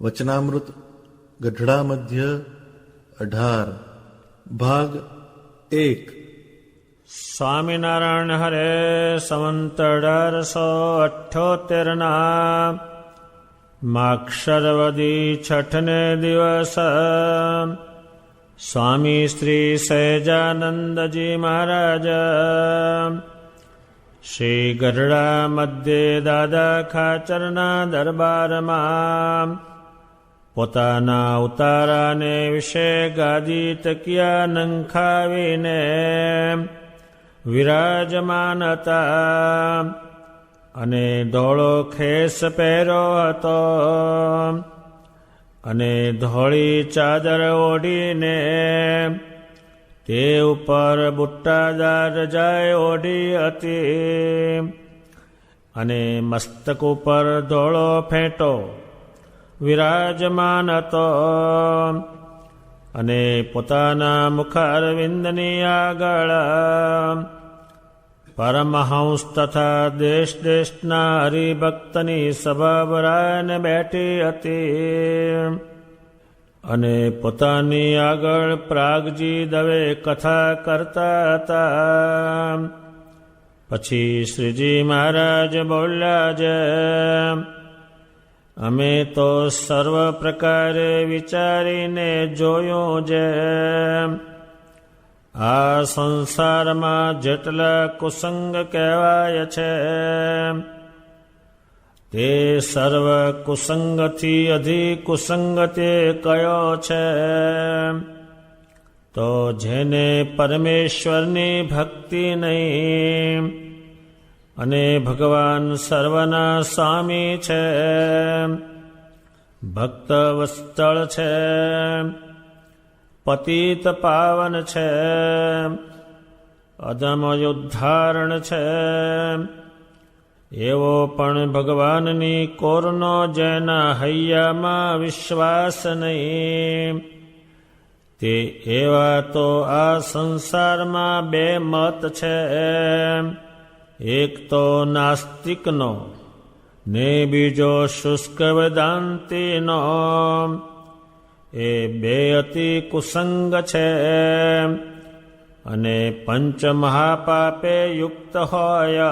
વચનામૃત ગઢડા મધ્ય 18 ભાગ 1 સ્વામિનારાયણ હરે સંવંત 1878 માક્ષરવદી છઠને દિવસ સ્વામી શ્રી સહેજાનંદજી મહારાજ શ્રી ગઢડા મધ્યે દાદા ખાચરના દરબારમાં પોતાના ઉતારાને વિશે ગાદી તકિયા નંખાવીને વિરાજમાન હતા અને ધોળો ખેસ પહેર્યો હતો અને ધોળી ચાદર ઓઢીને તે ઉપર બુટ્ટાદાર રજાઈ ઓઢી હતી અને મસ્તક ઉપર ધોળો ફેંટો વિરાજમાન હતો અને પોતાના મુખારવિંદની આગળ પરમહંસ તથા દેશ દેશના હરિભક્તની સભા ભરાઈને બેઠી હતી અને પોતાની આગળ પ્રાગજી દવે કથા કરતા હતા. પછી શ્રીજી મહારાજ બોલ્યા છે, અમે તો સર્વ પ્રકારે વિચારીને જોયું છે, આ સંસારમાં જેટલા કુસંગ કહેવાય છે તે સર્વ કુસંગથી અધિક કુસંગ તે કયો છે. તો જેને પરમેશ્વરની ભક્તિ નહીં અને ભગવાન સર્વના સ્વામી છે, ભક્ત વત્સળ છે, પતિત પાવન છે, અધમ ઉદ્ધારણ છે, એવો પણ ભગવાનની કોરનો જેના હૈયામાં વિશ્વાસ નહીં, તે એવા તો આ સંસારમાં બે મત છે, એક તો નાસ્તિકનો ને બીજો શુષ્ક વેદાંતીનો. એ બે અતિ કુસંગ છે અને પંચ મહાપાપે યુક્ત હોય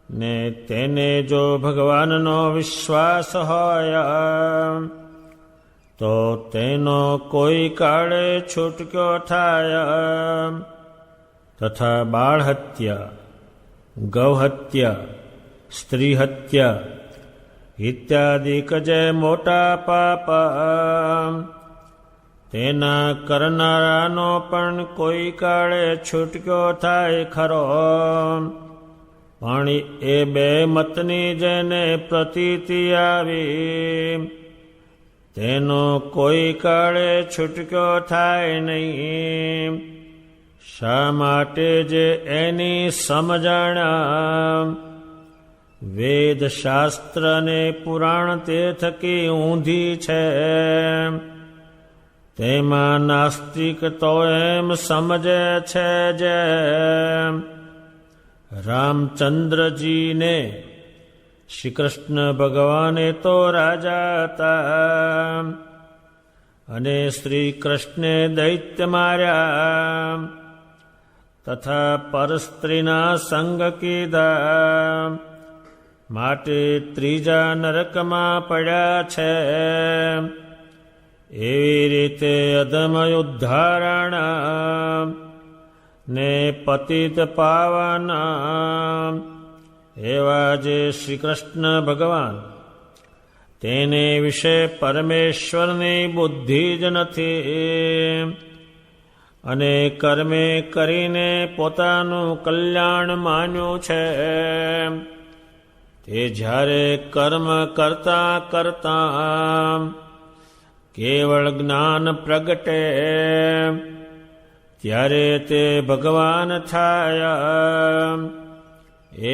ને તેને જો ભગવાનનો વિશ્વાસ હોય તો તેનો કોઈ કાળે છૂટક્યો થાય. તથા બાળ હત્યા, ગૌ હત્યા, સ્ત્રી હત્યા ઇત્યાદિક જે મોટા પાપ તેના કરનારાનો પણ કોઈ કાળે છૂટક્યો થાય ખરો. પણ એ બે મતની જેને પ્રતીતિ આવી તેનો કોઈ કાળે છૂટક્યો થાય નહીં. શા માટે જે એની સમજણ વેદ શાસ્ત્ર ને પુરાણ તે થકી ઊંધી છે, તેમાં નાસ્તિક તો એમ સમજે છે જે રામચંદ્રજીને શ્રી કૃષ્ણ ભગવાને તો રાજા હતા અને શ્રી કૃષ્ણે દૈત્ય માર્યા તથા પરસ્ત્રીના સંગ કીધા માટે ત્રીજા નરકમાં પડ્યા છે. એવી રીતે અધમ ઉદ્ધારણ ને પતિત પાવન એવા જે શ્રી કૃષ્ણ ભગવાન તેને વિશે પરમેશ્વરની બુદ્ધિ જ નથી અને કર્મે કરીને પોતાનું કલ્યાણ માન્યું છે, તે જ્યારે કર્મ કરતા કરતા કેવળ જ્ઞાન પ્રગટે ત્યારે તે ભગવાન થાય.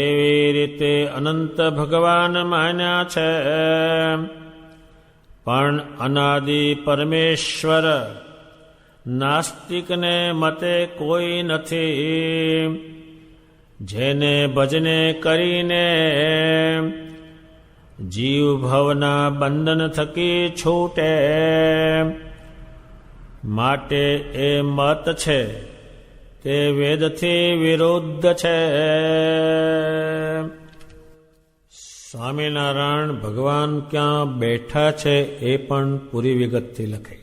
એવી રીતે અનંત ભગવાન માન્યા છે, પણ અનાદિ પરમેશ્વર નાસ્તિકને મતે કોઈ નથી. જેને ભજને કરીને જીવ ભવના બંધન થકી છૂટે, માટે એ મત છે તે વેદથી વિરુદ્ધ છે. સ્વામિનારાયણ ભગવાન ક્યાં બેઠા છે એ પણ પૂરી વિગતથી લખે.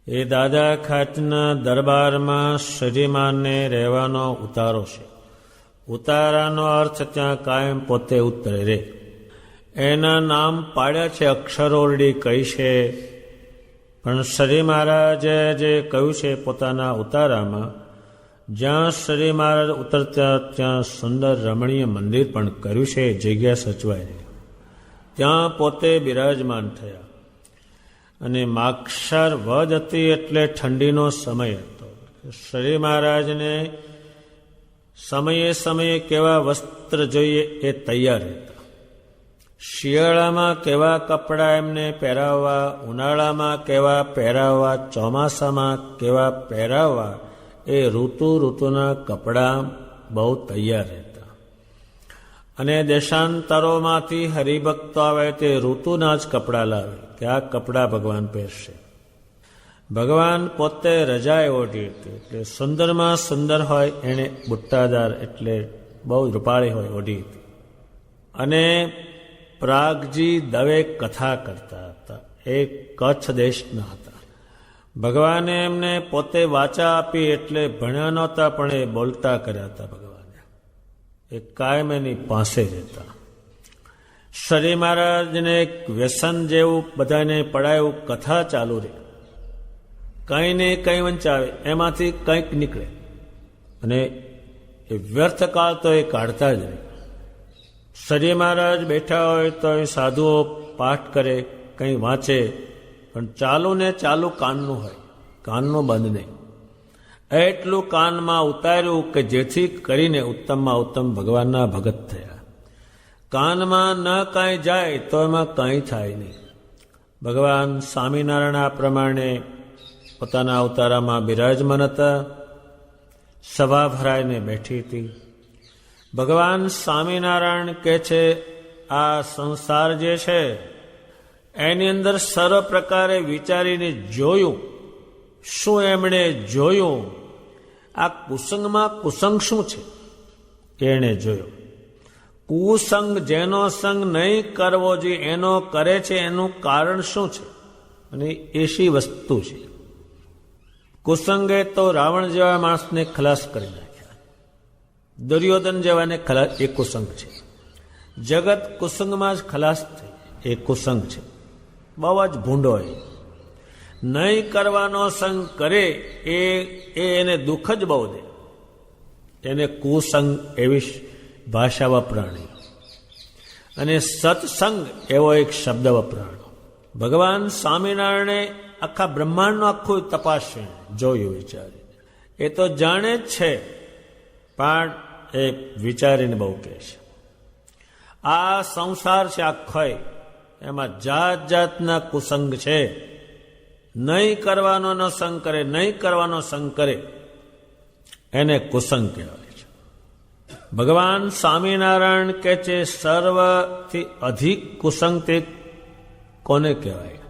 એ દાદા ખાચરના દરબારમાં શ્રીમાનને રહેવાનો ઉતારો છે. ઉતારાનો અર્થ ત્યાં કાયમ પોતે ઉતરે રે. એના નામ પાડ્યા છે અક્ષરોરડી કઈ છે, પણ શ્રી મહારાજે જે કહ્યું છે પોતાના ઉતારામાં, જ્યાં શ્રી મહારાજ ઉતરતા ત્યાં સુંદર રમણીય મંદિર પણ કર્યું છે, જગ્યા સચવાય રહે. ત્યાં પોતે બિરાજમાન થયા. અને માક્ષર વધ હતી એટલે ઠંડીનો સમય હતો. શ્રી મહારાજને સમયે સમયે કેવા વસ્ત્ર જોઈએ એ તૈયાર હતા. શિયાળામાં કેવા કપડાં એમને પહેરાવવા, ઉનાળામાં કેવા પહેરાવવા, ચોમાસામાં કેવા પહેરાવવા, એ ઋતુના કપડાં બહુ તૈયાર રહેતા. અને દેશાંતરોમાંથી હરિભક્તો આવે તે ઋતુના જ કપડાં લાવે કે આ કપડાં ભગવાન પહેરશે. ભગવાન પોતે રજાએ ઓઢી હતી, એટલે સુંદરમાં સુંદર હોય એણે બુટ્ટાદાર એટલે બહુ રૂપાળી હોય ઓઢી હતી. અને પ્રાગજી દવે કથા કરતા હતા, એ કચ્છ દેશના હતા. ભગવાને એમને પોતે વાચા આપી એટલે ભણ્યા નહોતા, પણ એ બોલતા કર્યા હતા. ભગવાને એ કાયમ એની પાસે રહેતા. શ્રી મહારાજને એક વ્યસન જેવું બધાને પડાયું, કથા ચાલુ રહે, કંઈ ને કંઈ વંચાવે, એમાંથી કંઈક નીકળે અને એ વ્યર્થ કાળ તો એ કાઢતા જ રહે. શ્રી મહારાજ બેઠા હોય તો એ સાધુઓ પાઠ કરે, કંઈ વાંચે, પણ ચાલુ ને ચાલુ કાનનું હોય, કાનનું બંધ નહીં. એટલું કાનમાં ઉતાર્યું કે જેથી કરીને ઉત્તમમાં ઉત્તમ ભગવાનના ભગત થયા. કાનમાં ન કાંઈ જાય તો એમાં કાંઈ થાય નહીં. ભગવાન સ્વામિનારાયણ આ પ્રમાણે પોતાના અવતારામાં બિરાજમાન હતા. સભા ભરાઈને બેઠી હતી. ભગવાન સ્વામિનારાયણ કહે છે, આ સંસાર જે છે એની અંદર સર્વ પ્રકારે વિચારીને જોયું. શું એમણે જોયું? આ કુસંગમાં કુસંગ શું છે એણે જોયું. કુસંગ જેનો સંગ નહીં કરવો જોઈએ એનો કરે છે, એનું કારણ શું છે? અને એસી વસ્તુ છે. કુસંગે તો રાવણ જેવા માણસને ખલાસ કરી નાખ્યા, દુર્યોધન જેવાને ખલાસ, એ કુસંગ છે. જગત કુસંગમાં જ ખલાસ થઈ, એ કુસંગ છે. બહુ જ ભૂંડો એ નહીં કરવાનો સંગ કરે એને દુઃખ જ બહુ દે. એને કુસંગ એવી ભાષા વપરાણી. અને સત્સંગ એવો એક શબ્દ વપરાણો. ભગવાન સ્વામિનારાયણે આખા બ્રહ્માંડનું આખું તપાસ્યું, જોયું, વિચાર્યું. એ તો જાણે જ છે, પણ એ વિચારીને બહુ કહે છે. આ સંસાર છે આખો, એમાં જાત જાતના કુસંગ છે. નહીં કરવાનો નો સંગ કરે, નહીં કરવાનો સંગ કરે, એને કુસંગ કહેવાય છે. ભગવાન સ્વામિનારાયણ કહે છે સર્વથી અધિક કુસંગ તે કોને કહેવાય,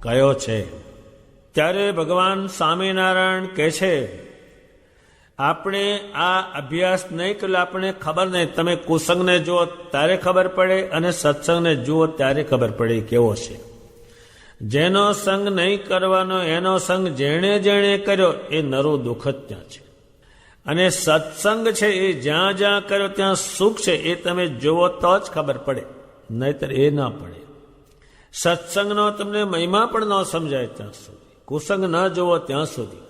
કયો છે? ત્યારે ભગવાન સ્વામિનારાયણ કહે છે, આપણે આ અભ્યાસ નહીં કર્યો, આપણે ખબર નહીં. તમે કુસંગને જુઓ ત્યારે ખબર પડે, અને સત્સંગને જુઓ ત્યારે ખબર પડે કેવો છે. જેનો સંગ નહીં કરવાનો એનો સંગ જેણે જેણે કર્યો એ નરું દુઃખ જ ત્યાં છે. અને સત્સંગ છે એ જ્યાં જ્યાં કર્યો ત્યાં સુખ છે, એ તમે જુઓ તો જ ખબર પડે, નહીતર એ ના પડે. સત્સંગનો તમને મહિમા પણ ન સમજાય ત્યાં સુધી, કુસંગ ન જુઓ ત્યાં સુધી.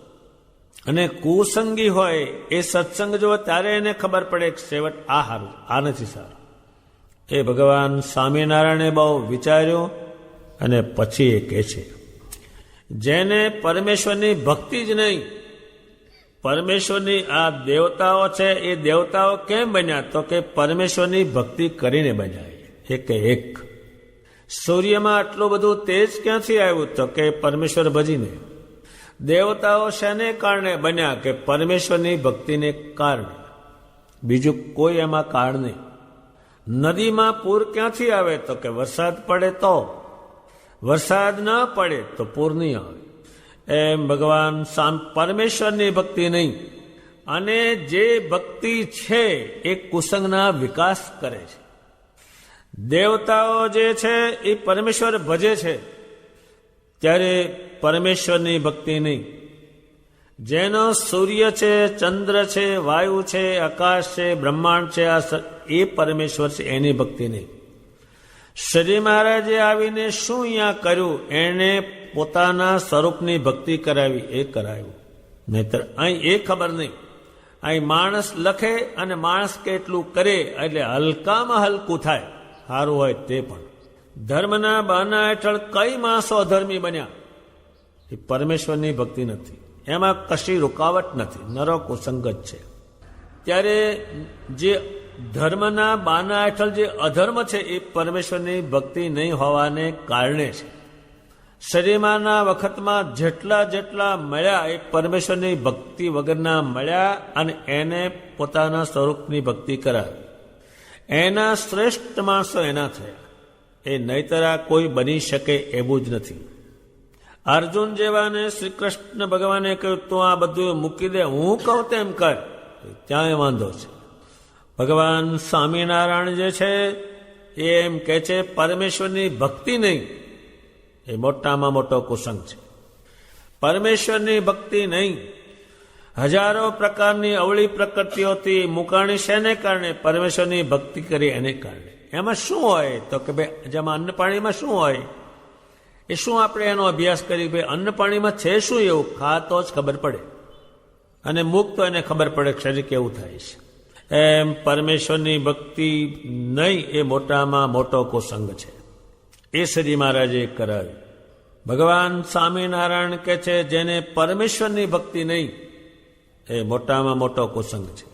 અને કુસંગી હોય એ સત્સંગ જુઓ ત્યારે એને ખબર પડે કે છેવટ આ સારું, આ નથી સારું. એ ભગવાન સ્વામિનારાયણે બહુ વિચાર્યું અને પછી એ કહે છે, જેને પરમેશ્વરની ભક્તિ જ નહીં, પરમેશ્વરની આ દેવતાઓ છે એ દેવતાઓ કેમ બન્યા? તો કે પરમેશ્વરની ભક્તિ કરીને બન્યા. એક સૂર્યમાં આટલું બધું તેજ ક્યાંથી આવ્યું? તો કે પરમેશ્વર ભજીને. દેવતાઓ શેને કારણે બન્યા? કે પરમેશ્વરની ભક્તિને કારણે. બીજું કોઈ એમાં કારણ નહીં. નદીમાં પૂર ક્યાંથી આવે તો કે વરસાદ પડે તો, વરસાદ ન પડે તો પૂર નહીં આવે. એમ ભગવાન પરમેશ્વરની ભક્તિ નહીં, અને જે ભક્તિ છે એ કુસંગના વિકાસ કરે છે. દેવતાઓ જે છે એ પરમેશ્વર ભજે છે, ત્યારે પરમેશ્વરની ભક્તિ નહીં. જેનો સૂર્ય છે, ચંદ્ર છે, વાયુ છે, આકાશ છે, બ્રહ્માંડ છે, એ પરમેશ્વર છે, એની ભક્તિ નહીં. શ્રી મહારાજે આવીને શું અહીંયા કર્યું? એને પોતાના સ્વરૂપની ભક્તિ કરાવી, એ કરાવ્યું. નહીતર અહીં એ ખબર નહીં. અહીં માણસ લખે અને માણસ કેટલું કરે એટલે હલકામાં હલકું થાય, સારું હોય તે પણ. ધર્મના બહાના હેઠળ કઈ માણસો અધર્મી બન્યા? એ પરમેશ્વરની ભક્તિ નથી, એમાં કશી રૂકાવટ નથી, નરો કુસંગ જ છે. ત્યારે જે ધર્મના બાના હેઠળ જે અધર્મ છે એ પરમેશ્વરની ભક્તિ નહીં હોવાને કારણે છે. શરીમાના વખતમાં જેટલા મળ્યા એ પરમેશ્વરની ભક્તિ વગરના મળ્યા, અને એને પોતાના સ્વરૂપની ભક્તિ કરાવી. એના શ્રેષ્ઠ માણસો એના થયા. એ નહીતરા કોઈ બની શકે એવું જ નથી. અર્જુન જેવાને શ્રી કૃષ્ણ ભગવાને કહ્યું તું આ બધું મૂકી દે, હું કહું તેમ કર, ત્યાં વાંધો છે. ભગવાન સ્વામિનારાયણ જે છે એ એમ કે છે પરમેશ્વરની ભક્તિ નહીં, એ મોટામાં મોટો કુસંગ છે. પરમેશ્વરની ભક્તિ નહીં, હજારો પ્રકારની અવળી પ્રકૃતિઓથી મુકાણી શેને કારણે? પરમેશ્વરની ભક્તિ કરી એને કારણે. એમાં શું હોય તો કે ભાઈ જેમાં અન્ન પાણીમાં શું હોય એ શું આપણે એનો અભ્યાસ કરી? ભાઈ અન્ન પાણીમાં છે શું એવું? ખાતો જ ખબર પડે, અને મુક્ત એને ખબર પડે શરીર કેવું થાય છે. એમ પરમેશ્વરની ભક્તિ નહીં એ મોટામાં મોટો કુસંગ છે. એ શ્રી મહારાજે કરાવ્યું. ભગવાન સ્વામિનારાયણ કે છે જેને પરમેશ્વરની ભક્તિ નહીં એ મોટામાં મોટો કુસંગ છે.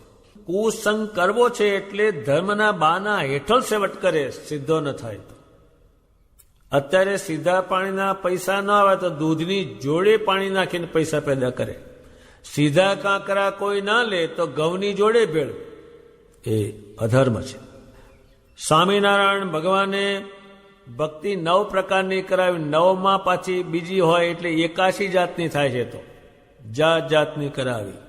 કુસંગ કરવો છે એટલે ધર્મના બાના હેઠળ સેવટ કરે, સીધો ન થાય તો. અત્યારે સીધા પાણીના પૈસા ન આવે તો દૂધની જોડે પાણી નાખીને પૈસા પેદા કરે. સીધા કાંકરા કોઈ ના લે તો ઘઉંની જોડે ભેળ, એ અધર્મ છે. સ્વામિનારાયણ ભગવાને ભક્તિ 9 પ્રકારની કરાવી, 9માં પાછી બીજી હોય એટલે 81 જાતની થાય છે. તો જાતની કરાવી.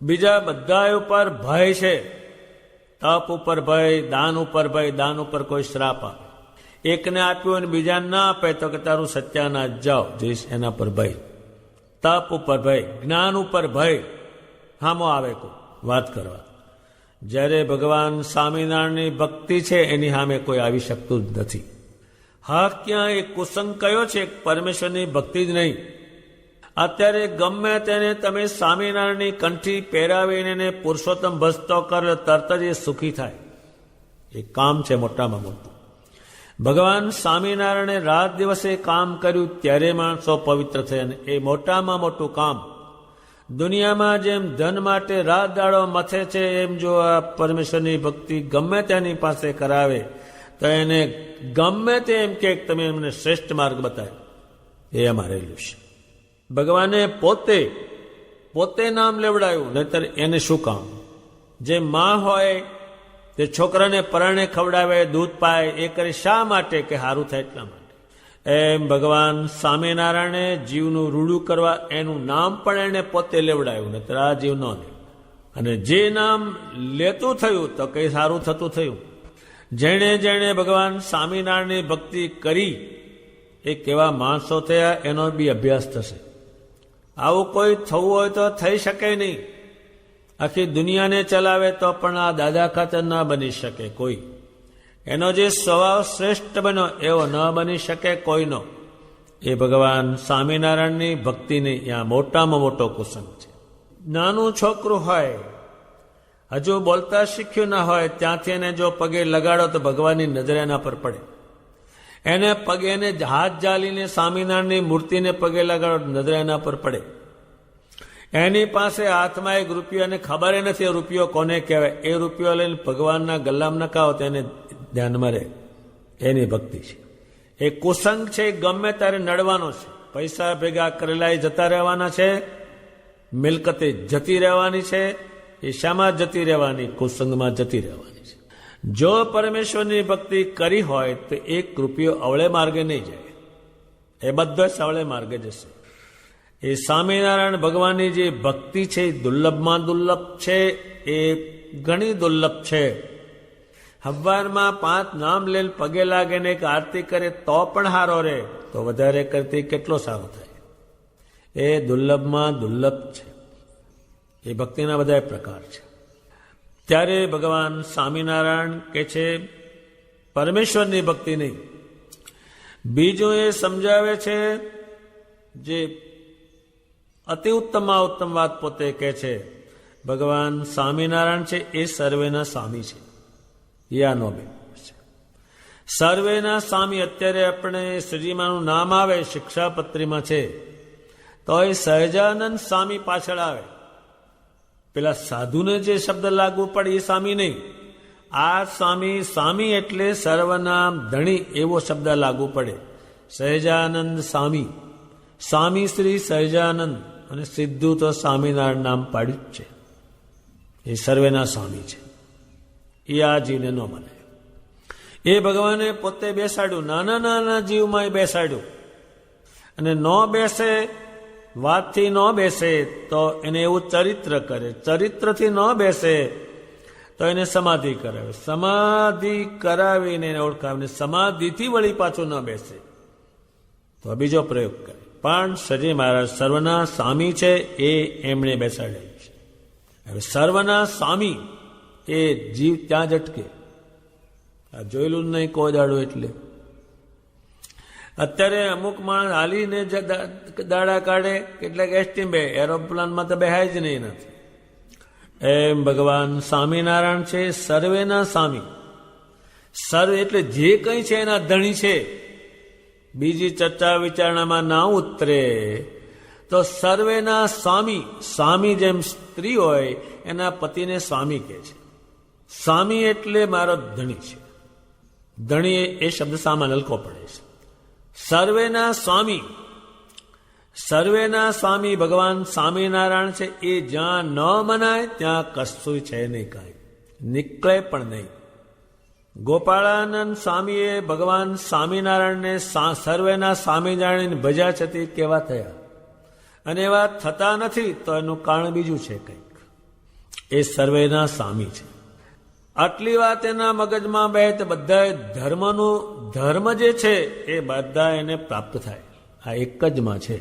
બીજા બધા ઉપર ભય છે. તપ ઉપર ભય, દાન ઉપર ભય, દાન ઉપર કોઈ શ્રાપ આપે. એકને આપ્યું અને બીજાને ના આપે તો કે તારું સત્યાનાશ જાઓ જઈશ, એના પર ભય. તપ ઉપર ભય, જ્ઞાન ઉપર ભય, હામો આવે કોઈ વાત કરવા. જ્યારે ભગવાન સ્વામિનારાયણની ભક્તિ છે એની સામે કોઈ આવી શકતું જ નથી. હા, ક્યાં એ કુસંગ કયો છે? પરમેશ્વરની ભક્તિ જ નહીં. અત્યારે ગમે તેને તમે સ્વામિનારાયણની કંઠી પહેરાવીને એને પુરુષોત્તમ ભજતો કરો તરત જ એ સુખી થાય. એ કામ છે મોટામાં મોટું. ભગવાન સ્વામિનારાયણે રાત દિવસે કામ કર્યું ત્યારે માણસો પવિત્ર થયા. એ મોટામાં મોટું કામ. દુનિયામાં જેમ ધન માટે રાત દાડો મથે છે, એમ જો આ પરમેશ્વરની ભક્તિ ગમે તેની પાસે કરાવે તો એને ગમે તે એમ કે તમે એમને શ્રેષ્ઠ માર્ગ બતાવે. એ અમારે રહેલું છે. ભગવાને પોતે નામ લેવડાયું, નહીતર એને શું કામ? જે માં હોય તે છોકરાને પરાણે ખવડાવે, દૂધ પાય, એ કરે શા માટે? કે સારું થાય એટલા માટે. એમ ભગવાન સ્વામિનારાયણે જીવનું રૂડું કરવા એનું નામ પણ એને પોતે લેવડાયું, નહીતર આ જીવ ન લે. અને જે નામ લેતું થયું તો કઈ સારું થતું થયું. જેણે ભગવાન સ્વામિનારાયણની ભક્તિ કરી એ કેવા માણસો થયા એનો બી અભ્યાસ થશે. આવું કોઈ થવું હોય તો થઈ શકે નહીં. આખી દુનિયાને ચલાવે તો પણ આ દાદા ખાતર ના બની શકે કોઈ. એનો જે સ્વભાવ શ્રેષ્ઠ બન્યો એવો ન બની શકે કોઈનો. એ ભગવાન સ્વામિનારાયણની ભક્તિની ત્યાં મોટામાં મોટો કુસંગ છે. નાનું છોકરું હોય, હજુ બોલતા શીખ્યું ના હોય, ત્યાંથી એને જો પગે લગાડો તો ભગવાનની નજર એના પર પડે. એને પગે એને હાથ જાલીને સ્વામિનારાયણની મૂર્તિને પગે લગાડો તો નજર એના પર પડે. એની પાસે હાથમાં એક રૂપિયો, એને ખબર નથી એ રૂપિયો કોને કહેવાય. એ રૂપિયો લઈને ભગવાનના ગલ્લામાં નખાવો તો એને ધ્યાનમાં રહે. એની ભક્તિ છે. એ કુસંગ છે, ગમે ત્યારે નડવાનો છે. પૈસા ભેગા કરેલા જતા રહેવાના છે, મિલકતે જતી રહેવાની છે. એ શામાં જતી રહેવાની? કુસંગમાં જતી રહેવાની છે. જો પરમેશ્વરની ભક્તિ કરી હોય તો એક રૂપિયો અવળે માર્ગે નહીં જાય, એ બધો સવળે માર્ગે જશે. એ સ્વામિનારાયણ ભગવાનની જે ભક્તિ છે એ દુર્લભમાં દુર્લભ છે, એ ઘણી દુર્લભ છે. હવારમાં 5 નામ લઈને પગે લાગે ને એક આરતી કરે તો પણ હારો રહે, તો વધારે કરતી કેટલો સારો થાય. એ દુર્લભમાં દુર્લભ છે. એ ભક્તિના બધા પ્રકાર છે. ત્યારે ભગવાન સ્વામિનારાયણ કે છે પરમેશ્વરની ભક્તિ નહીં. બીજું એ સમજાવે છે, જે અતિ ઉત્તમમાં ઉત્તમ વાત પોતે કહે છે, ભગવાન સ્વામિનારાયણ છે એ સર્વેના સ્વામી છે. યાનો બે સર્વેના સ્વામી. અત્યારે આપણે શ્રીજીમાનું નામ આવે શિક્ષાપત્રીમાં છે તો એ સહજાનંદ સ્વામી પાછળ આવે. પેલા સાધુને જે શબ્દ લાગુ પડે એ સ્વામી નહીં. આ સ્વામી, સ્વામી એટલે સર્વના ધણી એવો શબ્દ લાગુ પડે. સહજાનંદ સ્વામી, સ્વામી શ્રી સહજાનંદ, અને સીધું તો સ્વામિનારાયણ નામ પાડ્યું જ છે. એ સર્વેના સ્વામી છે. એ આ જીવને ન બનાય. એ ભગવાને પોતે બેસાડ્યું, નાના નાના જીવમાં બેસાડ્યું. અને ન બેસે, વાતથી ન બેસે તો એને એવું ચરિત્ર કરે, ચરિત્રથી ન બેસે તો એને સમાધિ કરાવે, સમાધિ કરાવીને એને ઓળખાવીને સમાધિથી વળી પાછું ન બેસે તો બીજો પ્રયોગ કરે. પણ શ્રીજી મહારાજ સર્વના સ્વામી છે એ એમણે બેસાડેલું છે. હવે સર્વના સ્વામી એ જીવ ત્યાં જ અટકે. આ જોયેલું જ નહીં કોઈ દાડો. એટલે અત્યારે અમુક માણસ હાલીને દાડા કાઢે, કેટલાક એસટી બે, એરોપ્લેનમાં તો બેહાય જ નહીં નથી. એમ ભગવાન સ્વામિનારાયણ છે સર્વેના સ્વામી. સર્વ એટલે જે કંઈ છે એના ધણી છે. બીજી ચર્ચા વિચારણામાં ના ઉતરે તો સર્વેના સ્વામી. સ્વામી જેમ સ્ત્રી હોય એના પતિને સ્વામી કહે છે. સ્વામી એટલે મારો ધણી છે. ધણી એ શબ્દ સામાન હલકો પડે છે. સર્વેના સ્વામી, સર્વેના સ્વામી ભગવાન સ્વામિનારાયણ છે. એ જ્યાં ન મનાય ત્યાં કશું છે નહીં, કાંઈ નીકળે પણ નહીં. ગોપાળાનંદ સ્વામીએ ભગવાન સ્વામિનારાયણને સર્વેના સ્વામી જાણીને ભજ્યા છતી કેવા થયા, અને એવા થતા નથી તો એનું કારણ બીજું છે કંઈક. એ સર્વેના સ્વામી છે. આટલી વાત એના મગજમાં બે તો બધા ધર્મનું, ધર્મ જે છે એ બધા એને પ્રાપ્ત થાય. આ એક જ માં છે.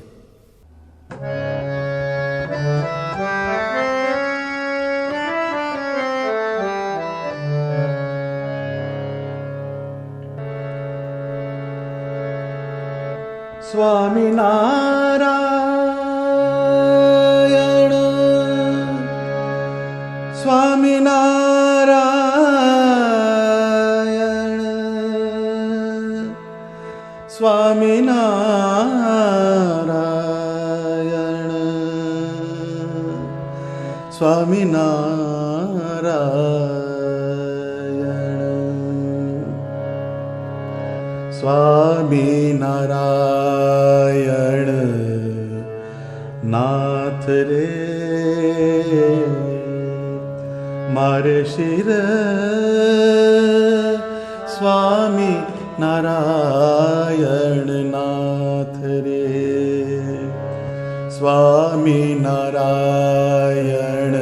સ્વામિનારાયણ સ્વામિનારાયણ સ્વામિનારાયણ સ્વામિનારાયણ સ્વામિનારાયણ નાથ રે મારે શિર સ્વામી નારાયણ નાથ રે સ્વામી નારાયણ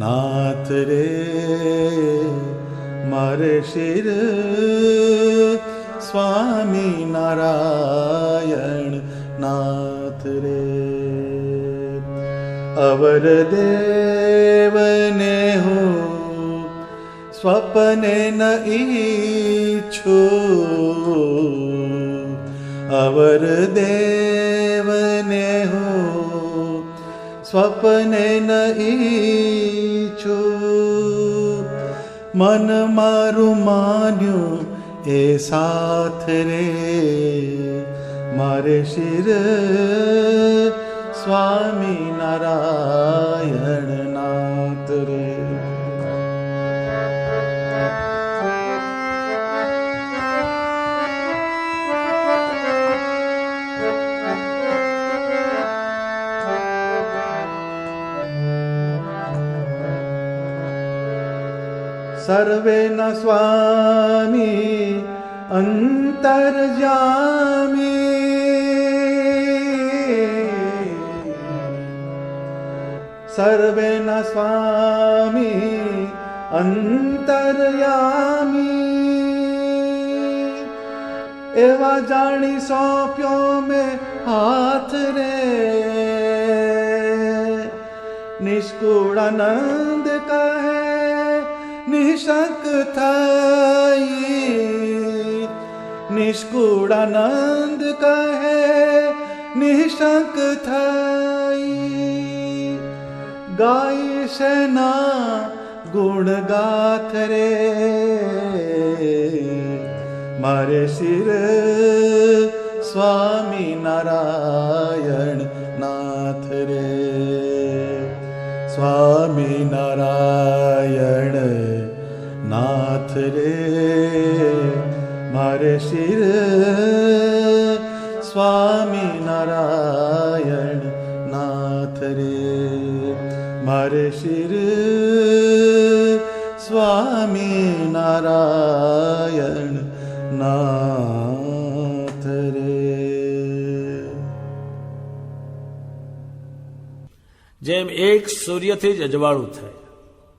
નાથ રે મારે શિર સ્વામી નારાયણ નાથ રે અવર દેવને હું સ્વપ્ને ન ઈચ્છું અવર દેવને હું સ્વપ્ને ન ઈચ્છું મન મારું માન્યું એ સાથ રે મારે શિર સ્વામી નારાયણ નાથ રે સર્વેન સ્વામી અંતર્યામી, સર્વેન સ્વામી અંતર્યામી, એવા જાણી સોંપ્યો મેં હાથ રે, નિષ્કુળાનંદ કહે નિશંક થઈ, નિષ્કુળાનંદ કહે નિશંક થઈ, ગાય સેના ગુણ ગાથ રે, મારે શિર સ્વામી નારાયણ નાથ રે, સ્વામી નારાયણ નાથ રે, મારે શિર સ્વામી નારાયણ નાથ રે, મારે શિર સ્વામી નારાયણ નાથ રે. જેમ એક સૂર્યથી જ અજવાળું થાય,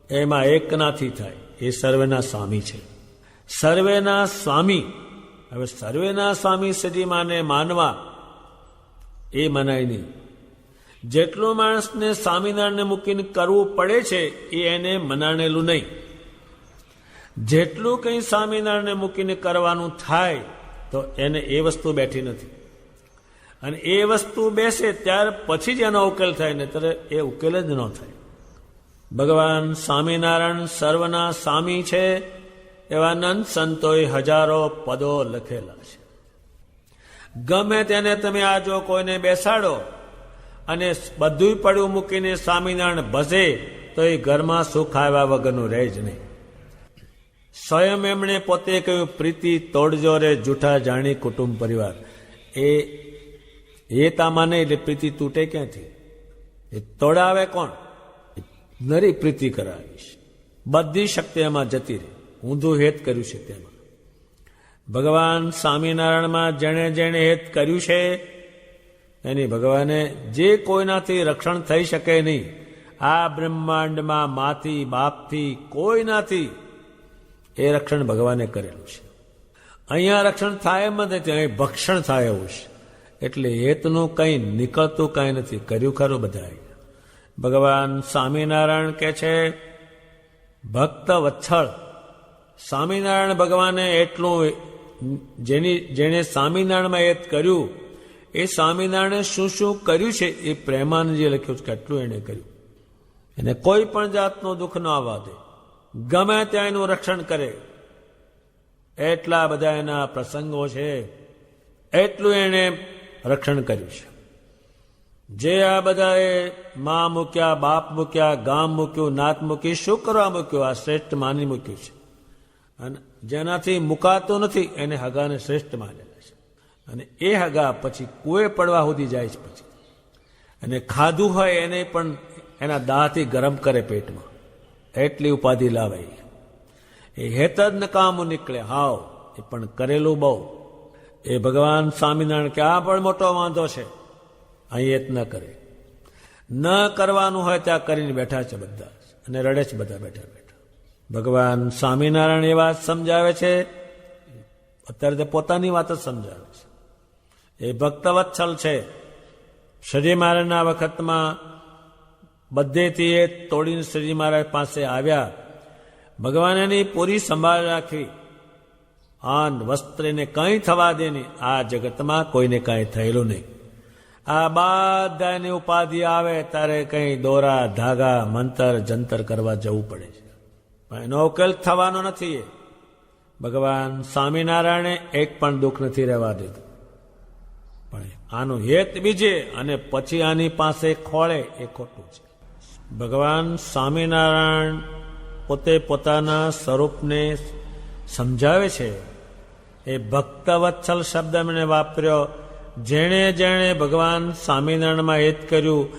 એમાં એકનાથી થાય, એ સર્વેના સ્વામી છે. સર્વેના સ્વામી, હવે સર્વેના સ્વામી સજીમાને માનવા એ મનાય નહીં. જેટલું માણસને સ્વામિનારાયણને મૂકીને કરવું પડે છે એ એને મનાણેલું નહીં. જેટલું કંઈ સ્વામિનારાયણને મૂકીને કરવાનું થાય તો એને એ વસ્તુ બેઠી નથી, અને એ વસ્તુ બેસે ત્યાર પછી જ એનો ઉકેલ થાય, ને ત્યારે એ ઉકેલ જ ન થાય. ભગવાન સ્વામિનારાયણ સર્વના સ્વામી છે એવા નંદ સંતોએ હજારો પદો લખેલા છે. ગમે તેને તમે આ જો કોઈને બેસાડો અને બધું પડ્યું મૂકીને સ્વામિનારાયણ ભસે તો એ ઘરમાં સુખ આવ્યા વગરનું રહે જ નહીં. સ્વયં એમણે પોતે કહ્યું, પ્રીતિ તોડજો રે જૂઠા જાણી કુટુંબ પરિવાર. એ તામાને એટલે પ્રીતિ તૂટે ક્યાંથી? એ તોડાવે કોણ? નરી પ્રીતિ કરાવીશ, બધી શક્તિ એમાં જતી રહે. ઊંધું હેત કર્યું છે તેમાં. ભગવાન સ્વામિનારાયણમાં જેણે જેણે હેત કર્યું છે એની ભગવાને જે કોઈનાથી રક્ષણ થઈ શકે નહીં, આ બ્રહ્માંડમાં માથી બાપથી કોઈનાથી એ રક્ષણ ભગવાને કરેલું છે. અહીંયા રક્ષણ થાય એમ નથી, અહીં ભક્ષણ થાય એવું છે. એટલે હેતનું કંઈ નીકળતું કંઈ નથી, કર્યું ખરું બધાએ. ભગવાન સ્વામિનારાયણ કે છે ભક્ત વત્સળ. સ્વામિનારાયણ ભગવાને એટલું જેણે સ્વામિનારાયણમાં હેત કર્યું, એ સ્વામિનારાયણે શું શું કર્યું છે એ પ્રેમાનંદજીએ લખ્યું છે, કેટલું એણે કર્યું. એને કોઈ પણ જાતનું દુઃખ ન આવવા દે, ગમે ત્યાં એનું રક્ષણ કરે. એટલા બધા એના પ્રસંગો છે, એટલું એણે રક્ષણ કર્યું છે. જે આ બધાએ મા મૂક્યા, બાપ મૂક્યા, ગામ મૂક્યું, નાત મૂકી, શું કરવા મૂક્યું? આ શ્રેષ્ઠ માની મૂક્યું છે. અને જેનાથી મુકાતું નથી એને હગાને શ્રેષ્ઠ માનેલા છે. અને એ હગા પછી કુએ પડવા સુધી જાય છે. પછી અને ખાધું હોય એને પણ એના દાહથી ગરમ કરે પેટમાં, એટલી ઉપાધિ લાવે. એ હેત જ નકામું નીકળે હાવ, એ પણ કરેલું બહુ. એ ભગવાન સ્વામિનારાયણ કે આ પણ મોટો વાંધો છે, અહીં હેત ન કરે. ન કરવાનું હોય ત્યાં કરીને બેઠા છે બધા, અને રડે છે બધા બેઠા બેઠા. ભગવાન સ્વામિનારાયણ એ વાત સમજાવે છે, અત્યારે તે પોતાની વાત જ સમજાવે છે. એ ભક્તવત્સલ છે. શ્રીજી મહારાજના વખતમાં બધેથી એ તોડીને શ્રીજી મહારાજ પાસે આવ્યા. ભગવાન એની પૂરી સંભાળ રાખી. અન્ન વસ્ત્રને કંઈ થવા દે નહીં. આ જગતમાં કોઈને કાંઈ થયેલું નહીં. આ બધાની ઉપાધિ આવે ત્યારે કંઈ દોરા ધાગા મંતર જંતર કરવા જવું પડે છે, પણ એનો ઉકેલ થવાનો નથી. એ ભગવાન સ્વામિનારાયણે એક પણ દુઃખ નથી રહેવા દીધું. પણ આનું હેત બીજે અને પછી આની પાસે ખોળે એ ખોટું છે. ભગવાન સ્વામિનારાયણ પોતે પોતાના સ્વરૂપને સમજાવે છે. એ ભક્તવત્સલ શબ્દ એમણે વાપર્યો. જેણે જેણે ભગવાન સ્વામિનારાયણમાં હેત કર્યું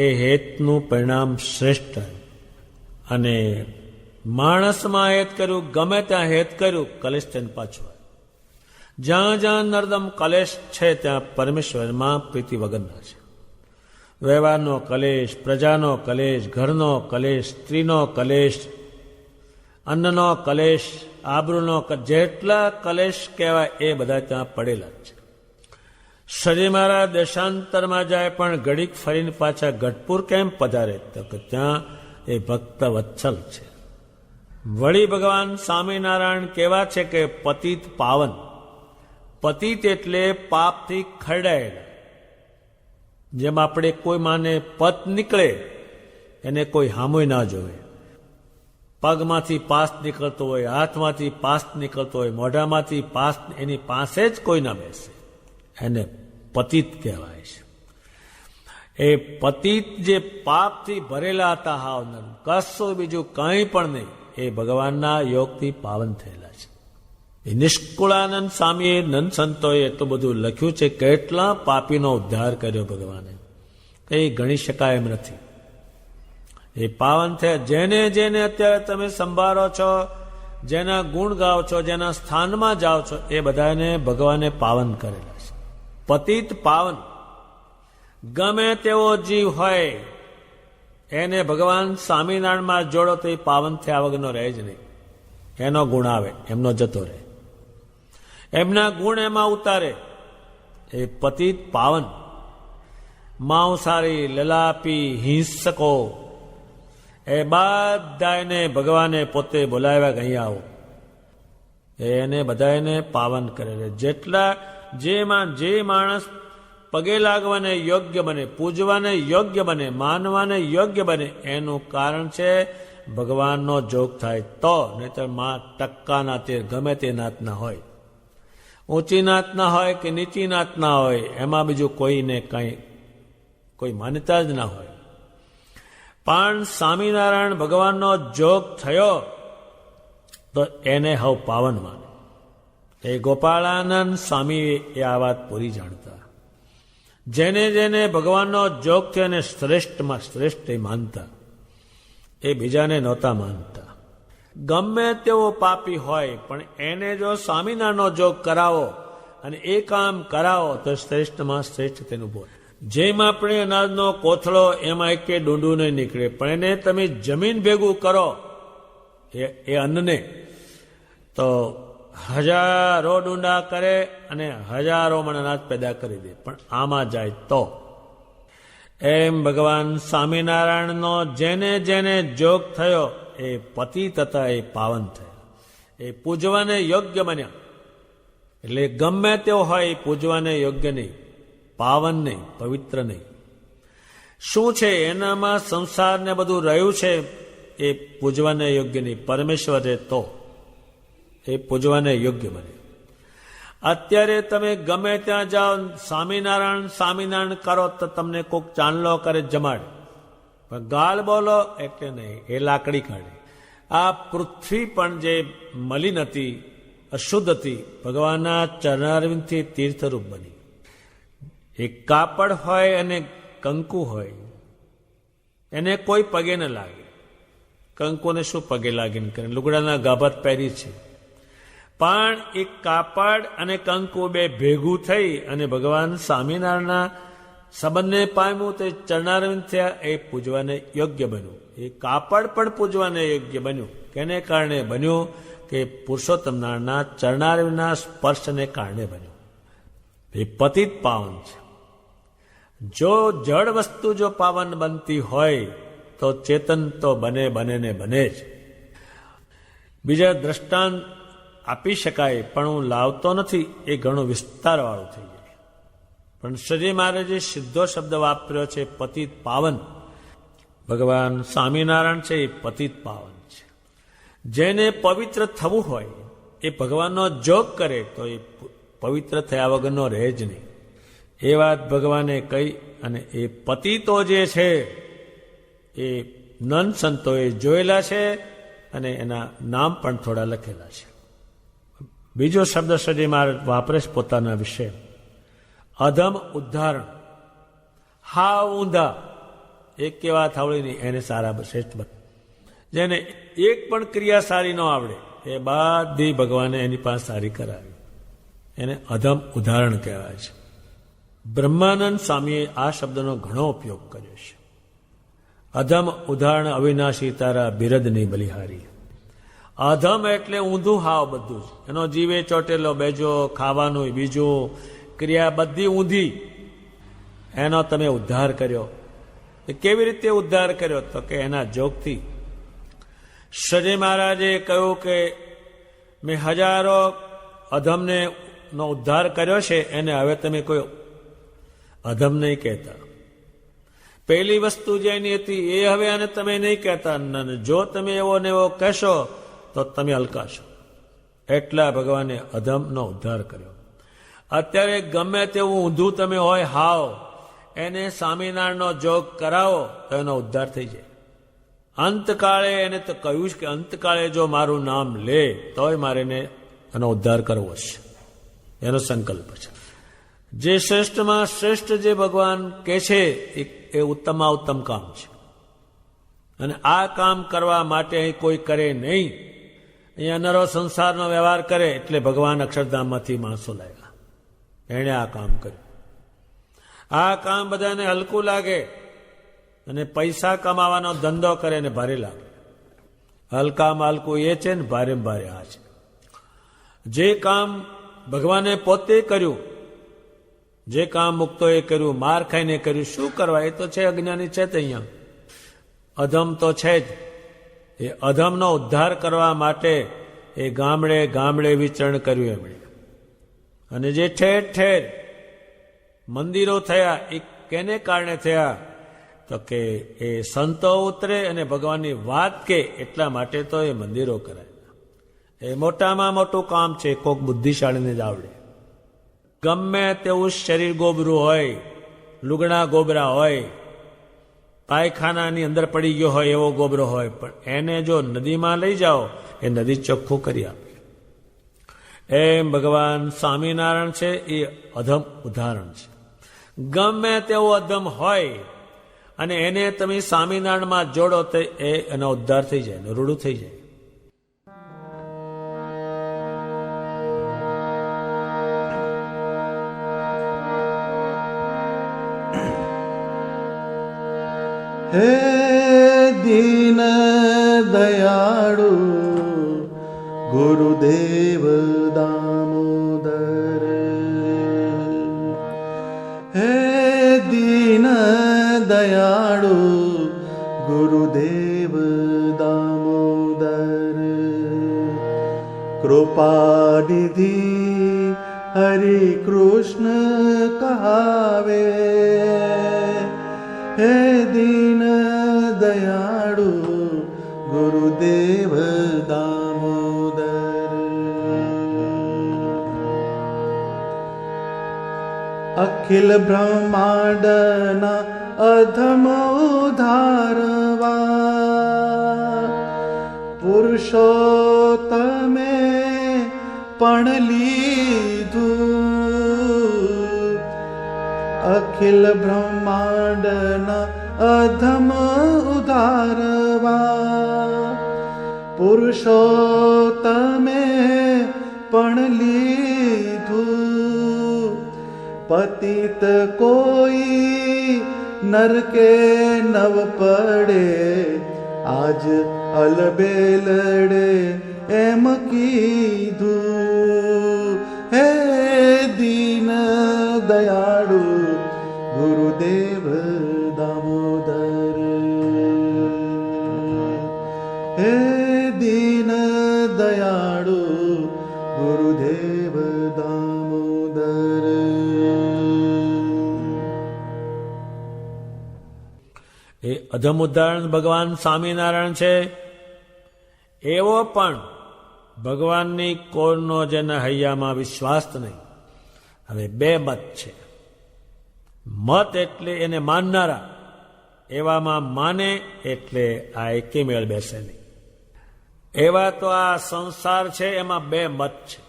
એ હેતનું પરિણામ શ્રેષ્ઠ. અને માણસમાં હેત કર્યું, ગમે ત્યાં હેત કર્યું, કલેશ તેને પાછું આવે. જ્યાં જ્યાં નર્દમ કલેશ છે ત્યાં પરમેશ્વરમાં પ્રીતિ વગરના છે. વ્યવહારનો કલેશ, પ્રજાનો કલેશ, ઘરનો કલેશ, સ્ત્રીનો કલેશ, અન્નનો કલેશ, આબરૂનો જેટલા કલેશ કહેવાય એ બધા ત્યાં પડેલા છે. શરીર મારા દેશાંતરમાં જાય પણ ઘડીક ફરીને પાછા ગઢપુર કેમ પધારે? તો કે ત્યાં એ ભક્ત વત્સલ છે. વળી ભગવાન સ્વામિનારાયણ કેવા છે કે પતિત પાવન. પતિત એટલે પાપથી ખરડાયેલા. જેમ આપણે કોઈ માને પત નીકળે એને કોઈ હામુય ના જોવે. પગમાંથી પાસ નીકળતો હોય, હાથમાંથી પાસ નીકળતો હોય, મોઢામાંથી પાસ, એની પાસે જ કોઈ ના બેસે, એને પતિત કહેવાય છે. એ પતિત જે પાપથી ભરેલા હતા, હાવ કશું બીજું કંઈ પણ નહીં, એ ભગવાનના યોગથી પાવન થયેલા છે. એ નિષ્કુળાનંદ સ્વામીએ, નંદ સંતોએ એટલું બધું લખ્યું છે, કેટલા પાપીનો ઉદ્ધાર કર્યો ભગવાને, કંઈ ગણી શકાય એમ નથી. એ પાવન થયા. જેને જેને અત્યારે તમે સંભાળો છો, જેના ગુણ ગાઓ છો, જેના સ્થાનમાં જાઓ છો, એ બધાને ભગવાને પાવન કરેલા છે. પતિત પાવન. ગમે તેવો જીવ હોય એને ભગવાન સ્વામિનારાયણમાં જોડો તો એ પાવન થયા વગરનો રહે જ નહીં. એનો ગુણ આવે, એમનો જતો રહે, એમના ગુણ એમાં ઉતારે. એ પતિત પાવન. માંસારી, લલાપી, હિંસકો, એ બધા એને ભગવાને પોતે બોલાવ્યા કે અહીંયા આવો. એને બધા એને પાવન કરે. જેટલા જેમાં જે માણસ પગે લાગવાને યોગ્ય બને, પૂજવાને યોગ્ય બને, માનવાને યોગ્ય બને, એનું કારણ છે ભગવાનનો જોગ થાય તો. નહીતર માં ટક્કાના તે ગમે તે નાતના હોય, ઊંચી નાતના હોય કે નીચી નાતના હોય, એમાં બીજું કોઈને કંઈ કોઈ માન્યતા જ ના હોય. પણ સ્વામિનારાયણ ભગવાનનો જોગ થયો તો એને હવ પાવન માને. એ ગોપાળાનંદ સ્વામી એ આ વાત પૂરી જાણતા. જેને જેને ભગવાનનો જોગ થયો એને શ્રેષ્ઠમાં શ્રેષ્ઠ એ માનતા, એ બીજાને નહોતા માનતા. ગમે તેવો પાપી હોય પણ એને જો સ્વામિનારાયણનો જોગ કરાવો અને એ કામ કરાવો તો શ્રેષ્ઠમાં શ્રેષ્ઠ તેનું બોલ. જેમ આપણે અનાજનો કોથળો એમાં એક ડૂંડું નહીં નીકળે, પણ એને તમે જમીન ભેગું કરો એ અન્નને, તો હજારો ડુંડા કરે અને હજારો મણ અનાજ પેદા કરી દે. પણ આમાં જાય તો એમ ભગવાન સ્વામિનારાયણનો જેને જેને જોગ થયો એ પતિત હતા, એ પાવન થયા, એ પૂજવાને યોગ્ય બન્યા. એટલે ગમે તેવો હોય એ પૂજવાને યોગ્ય નહીં, પાવન નહીં, પવિત્ર નહીં. શું છે એનામાં સંસારને બધું રહ્યું છે એ પૂજવાને યોગ્ય નહીં. પરમેશ્વરે તો એ પૂજવાને યોગ્ય બને. અત્યારે તમે ગમે ત્યાં જાઓ, સ્વામિનારાયણ સ્વામિનારાયણ કરો તો તમને કોઈક ચાંદલો કરે જમાડે, પણ ગાળ બોલો એટલે નહીં, એ લાકડી કાઢે. આ પૃથ્વી પણ જે મલિન હતી, અશુદ્ધ હતી, ભગવાનના ચરણારવિંદથી તીર્થરૂપ બની. એ કાપડ હોય અને કંકુ હોય, એને કોઈ પગે ન લાગે. કંકુને શું પગે લાગીને કરે? લુગડાના ગાભત પહેરી છે. પણ એ કાપડ અને કંકુ બે ભેગું થઈ અને ભગવાન સ્વામિનારાયણના સંબંધને પામ્યું, તે ચરણારવિંદ થયા, એ પૂજવાને યોગ્ય બન્યું. એ કાપડ પણ પૂજવાને યોગ્ય બન્યું. કેને કારણે બન્યું? કે પુરુષોત્તમ નારાયણના ચરણારવિંદના સ્પર્શને કારણે બન્યું. એ પતિત પાવન છે. જો જળ વસ્તુ જો પાવન બનતી હોય તો ચેતન તો બને ને બને જ. બીજા દ્રષ્ટાંત આપી શકાય પણ હું લાવતો નથી, એ ઘણું વિસ્તારવાળું થઈ જાય. પણ શ્રીજી મહારાજે સીધો શબ્દ વાપર્યો છે, પતિત પાવન. ભગવાન સ્વામિનારાયણ છે એ પતિત પાવન છે. જેને પવિત્ર થવું હોય એ ભગવાનનો જોગ કરે તો એ પવિત્ર થયા વગરનો રહે જ નહીં. એ વાત ભગવાને કહી. અને એ પતિતો જે છે એ નંદ સંતોએ જોયેલા છે અને એના નામ પણ થોડા લખેલા છે. બીજો શબ્દ શ્રીજી મહારાજ વાપરે છે પોતાના વિશે, અધમ ઉદ્ધારણ. હાવ ઊંધા, એક કેવા થાવળી નહીં, એને સારા શ્રેષ્ઠ બને. જેને એક પણ ક્રિયા સારી ન આવડે એ બધી ભગવાને એની પાસે સારી કરાવી. એને અધમ ઉદાહરણ કહેવાય છે. બ્રહ્માનંદ સ્વામીએ આ શબ્દનો ઘણો ઉપયોગ કર્યો છે. અધમ ઉદાહરણ અવિનાશી તારા બિરદની બલિહારી. અધમ એટલે ઊંધું હાવ બધું જ. એનો જીવે ચોટેલો બેજો, ખાવાનું બીજું, ક્રિયા બધી ઊંધી. એનો તમે ઉદ્ધાર કર્યો. એ કેવી રીતે ઉદ્ધાર કર્યો? તો કે એના જોગથી. શ્રીજી મહારાજે કહ્યું કે મેં હજારો અધમને નો ઉદ્ધાર કર્યો છે, એને હવે તમે કોઈ અધમ નહીં કહેતા. પહેલી વસ્તુ જે એની હતી એ હવે આને તમે નહીં કહેતા. જો તમે એવો ને એવો કહેશો તો તમે હલકાશો. એટલા ભગવાને અધમનો ઉદ્ધાર કર્યો. અત્યારે ગમે તેવું ઊંધું તમે હોય હાવ, એને સ્વામિનારાયણનો જોગ કરાવો તો એનો ઉદ્ધાર થઈ જાય. અંતકાળે એને તો કહ્યું છે કે અંતકાળે જો મારું નામ લે તોય મારે એનો ઉદ્ધાર કરવો છે. એનો સંકલ્પ છે. જે શ્રેષ્ઠમાં શ્રેષ્ઠ જે ભગવાન કે છે એ ઉત્તમમાં ઉત્તમ કામ છે. અને આ કામ કરવા માટે અહીં કોઈ કરે નહીં. અહીંયા નરો સંસારનો વ્યવહાર કરે એટલે ભગવાન અક્ષરધામમાંથી માણસો લાવ્યા. એણે આ કામ કર્યું. આ કામ બધાને હલકું લાગે અને પૈસા કમાવાનો ધંધો કરે ને ભારે લાગે. હલકામાં હલકું એ છે ને ભારે ભારે આ છે. જે કામ ભગવાને પોતે કર્યું, જે કામ મુક્તો એ કર્યું, માર ખાઈને કર્યું, શું કરવા? એ તો છે અજ્ઞાની છે. અહીંયા અધમ તો છે જ. એ અધમનો ઉદ્ધાર કરવા માટે એ ગામડે ગામડે વિચરણ કર્યું એમણે. અને જે ઠેર ઠેર મંદિરો થયા એ કેને કારણે થયા? તો કે એ સંતો ઉતરે અને ભગવાનની વાત કે એટલા માટે તો એ મંદિરો કરાય. એ મોટામાં મોટું કામ છે. કોક બુદ્ધિશાળીને જ આવડે. ગમે તેવું શરીર ગોબરું હોય, લુગડા ગોબરા હોય, પાયખાનાની અંદર પડી ગયો હોય એવો ગોબરો હોય, પણ એને જો નદીમાં લઈ જાઓ એ નદી ચોખ્ખું કરી આપે. એમ ભગવાન સ્વામિનારાયણ છે એ અધમ ઉદાહરણ છે. ગમે તેવો અધમ હોય અને એને તમે સ્વામિનારાયણમાં જોડો તો એનો ઉદ્ધાર થઈ જાય, રૂડું થઈ જાય. હે દીન દયાળુ ગુરુદેવ દામોદર, હે દીન દયાળુ ગુરુદેવ દામોદર, કૃપાનિધિ હરિ કૃષ્ણ કહાવે, હે દીન દયાળુ ગુરુદેવ દામોદર. અખિલ બ્રહ્માંડના અધમ ઉધારવા પુરુષોત્તમે પણ લીધું. અખિલ બ્રહ્માંડના અધમ ઉધારવા પુરુષોત્તમે પણ લીધું. પતિત કોઈ નરકે નવ પડે, આજ અલબેલડે એમ કીધું. હે દીન દયાળુ ગુરુદેવ દામોદર, હે દીન દયાળુ ગુરુદેવ દામોદર. એ અધમ ઉદાહરણ ભગવાન સ્વામિનારાયણ છે. એવો પણ ભગવાનની કોરનો જેના હૈયામાં વિશ્વાસ નહીં. હવે બે મત છે. મત એટલે એને માનનારા, એવામાં માને એટલે આ એકી મેળ બેસે નહીં. એવા તો આ સંસાર છે એમાં બે મત છે.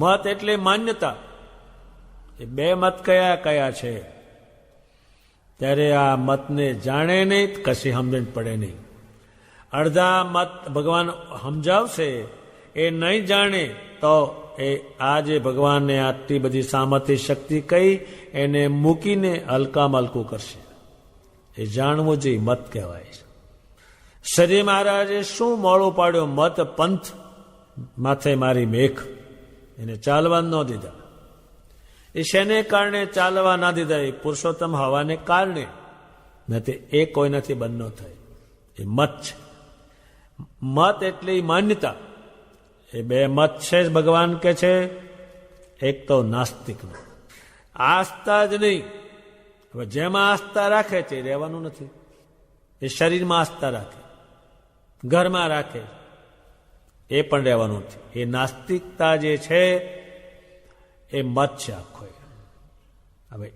મત એટલે માન્યતા. એ બે મત કયા કયા છે? ત્યારે આ મતને જાણે નહીં, કશી સમજણ પડે નહીં. અડધા મત ભગવાન સમજાવશે, એ નહીં જાણે તો એ આ જે ભગવાનને આટલી બધી સામર્થ્ય શક્તિ કહી એને મૂકીને હલકામાં હલકું કરશે. એ જાણવું જોઈએ મત કહેવાય છે. શ્રી મહારાજે શું મોડું પાડ્યું? મત પંથ માથે મારી મેઘ, એને ચાલવા ન દીધા. એ શેને કારણે ચાલવા ના દીધા? એ પુરુષોત્તમ હવાને કારણે. નથી એ કોઈ નથી બંને થાય. એ મત છે. મત એટલે માન્યતા. એ બે મત છે ભગવાન કે છે. એક તો નાસ્તિકનો, આસ્થા જ નહીં. હવે જેમાં આસ્થા રાખે છે એ રહેવાનું નથી. એ શરીરમાં આસ્થા રાખે, ઘરમાં રાખે, એ પણ રહેવાનું નથી. એ નાસ્તિકતા જે છે એ મત છે આખો. હવે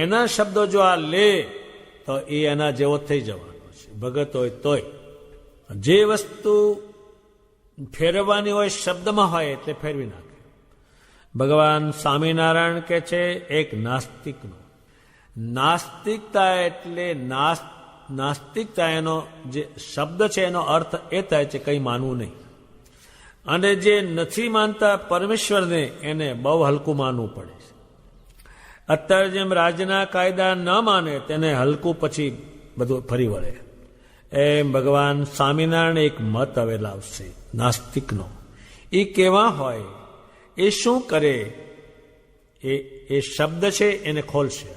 એના શબ્દો જો આ લે તો એ એના જેવો થઈ જવાનો છે. ભગત હોય તોય જે વસ્તુ ફેરવવાની હોય શબ્દમાં હોય એટલે ફેરવી નાખે. ભગવાન સ્વામિનારાયણ કે છે એક નાસ્તિકનો. નાસ્તિકતા એટલે નાસ્તિકતા એનો જે શબ્દ છે એનો અર્થ એ થાય છે કંઈ માનવું નહીં. અને જે નથી માનતા પરમેશ્વરને એને બહુ હલકું માનવું પડે છે. અત્યારે જેમ રાજના કાયદા ન માને તેને હલકું પછી બધું ફરી વળે. એમ ભગવાન સ્વામિનારાયણ એક મત હવે લાવશે નાસ્તિકનો. એ કેવા હોય, એ શું કરે, એ શબ્દ છે એને ખોલશે.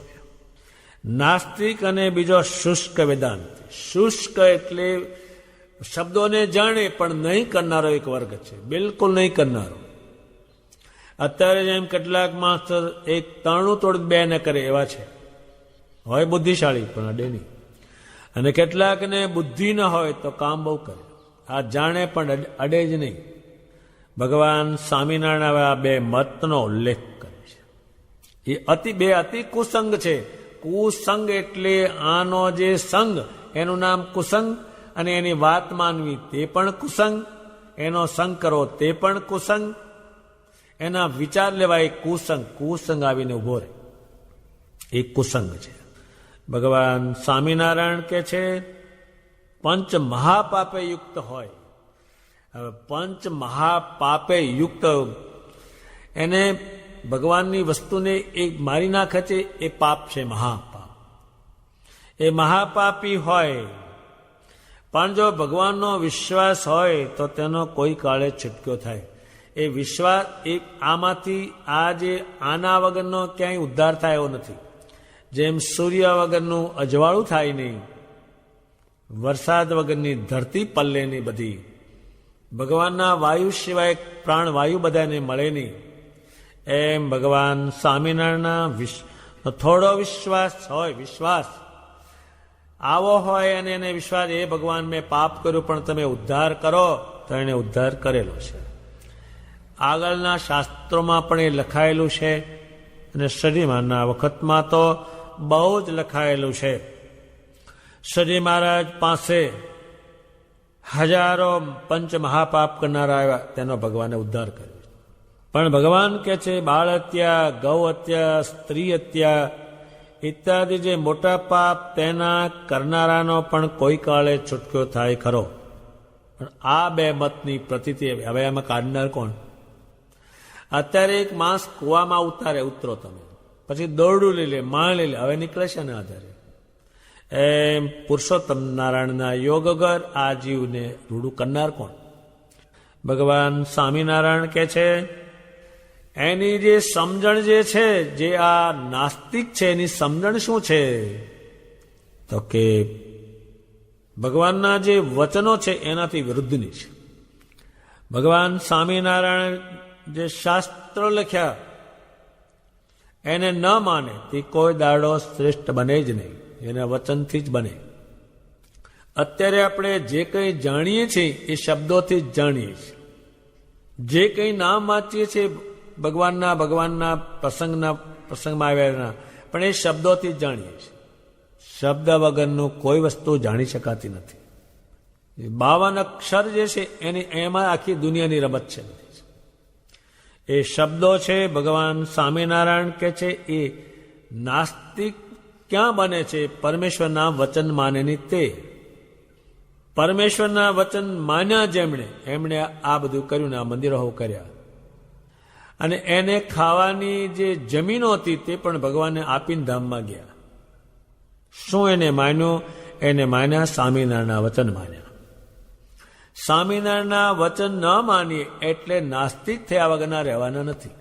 નાસ્તિક અને બીજો શુષ્ક વેદાંત. શુષ્ક એટલે શબ્દોને જાણે પણ નહીં કરનારો એક વર્ગ છે, બિલકુલ નહીં કરનારો. અત્યારે જેમ કેટલાક માસ્ટર એક તાણું તોડ બે ને કરે એવા છે, હોય બુદ્ધિશાળી પણ અડે નહીં. અને કેટલાકને બુદ્ધિ ન હોય તો કામ બહુ કરે. આ જાણે પણ અડે જ નહીં. ભગવાન સ્વામિનારાયણ હવે આ બે મતનો ઉલ્લેખ કરે છે. એ બે અતિ કુસંગ છે. કુસંગ એટલે આનો જે સંગ એનું નામ કુસંગ, અને એની વાત માનવી તે પણ કુસંગ, એનો સંગ કરવો તે પણ કુસંગ, એના વિચાર લેવાય કુસંગ. કુસંગ આવીને ઉભો રહે એ કુસંગ છે. ભગવાન સ્વામિનારાયણ કે છે પંચ મહાપાપે યુક્ત હોય. હવે પંચ મહાપાપે યુક્ત એને ભગવાનની વસ્તુને એ મારી નાખે છે એ પાપ છે, મહાપાપ. એ મહાપાપી હોય પણ જો ભગવાનનો વિશ્વાસ હોય તો તેનો કોઈ કાળે છૂટક્યો થાય. એ વિશ્વાસ એ આમાંથી આ જે આના વગરનો ક્યાંય ઉદ્ધાર થાય એવો નથી. જેમ સૂર્ય વગરનું અજવાળું થાય નહીં, વરસાદ વગરની ધરતી પલ્લે નહીં બધી, ભગવાનના વાયુ સિવાય પ્રાણવાયુ બધાને મળે નહીં. એમ ભગવાન સ્વામિનારાયણના થોડો વિશ્વાસ હોય, વિશ્વાસ આવો હોય અને એને વિશ્વાસ એ ભગવાન મેં પાપ કર્યું પણ તમે ઉદ્ધાર કરો, તો એને ઉદ્ધાર કરેલો છે. આગળના શાસ્ત્રોમાં પણ એ લખાયેલું છે અને શ્રીમાના વખતમાં તો બહુ જ લખાયેલું છે. શ્રી મહારાજ પાસે હજારો પંચ મહાપાપ કરનારા આવ્યા, તેનો ભગવાને ઉદ્ધાર કર્યો. પણ ભગવાન કે છે બાળ હત્યા, ગૌ હત્યા, સ્ત્રી હત્યા ઇત્યાદિ જે મોટા પાપ તેના કરનારાનો પણ કોઈ કાળે છૂટક્યો થાય ખરો. પણ આ બે મતની પ્રતીતિ હવે એમાં કાઢનાર કોણ? અત્યારે એક માણસ કૂવામાં ઉતરો તમે, પછી દોરડું લઈ લે, માણ લઈ લે, હવે નીકળે છે ને આધારે. એમ પુરુષોત્તમ નારાયણના યોગગર આ જીવને રૂડું કરનાર કોણ? ભગવાન સ્વામિનારાયણ કે છે એની જે સમજણ જે છે, જે આ નાસ્તિક છે એની સમજણ શું છે? તો કે ભગવાનના જે વચનો છે એનાથી વિરુદ્ધની છે. ભગવાન સ્વામિનારાયણ જે શાસ્ત્રો લખ્યા એને ન માને તે કોઈ દાડો શ્રેષ્ઠ બને જ નહીં, એના વચનથી જ બને. અત્યારે આપણે જે કંઈ જાણીએ છીએ એ શબ્દોથી જ જાણીએ છીએ. જે કંઈ નામ વાંચીએ છીએ ભગવાનના પ્રસંગમાં આવ્યા પણ એ શબ્દોથી જ જાણીએ છીએ. શબ્દ વગરનું કોઈ વસ્તુ જાણી શકાતી નથી. 52 અક્ષર જે છે એમાં આખી દુનિયાની રમત છે. એ શબ્દો છે. ભગવાન સ્વામિનારાયણ કે છે એ નાસ્તિક ક્યાં બને છે? પરમેશ્વરના વચન માનેની તે. પરમેશ્વરના વચન માન્યા જેમણે એમણે આ બધું કર્યું ને આ મંદિરો કર્યા. અને એને ખાવાની જે જમીનો હતી તે પણ ભગવાને આપીને ધામમાં ગયા. શું એને માન્યું? એને માન્યા સ્વામિનારાયણના વચન માન્યા. સ્વામિનારાયણના વચન ન માનીએ એટલે નાસ્તિક થયા વગરના રહેવાના નથી.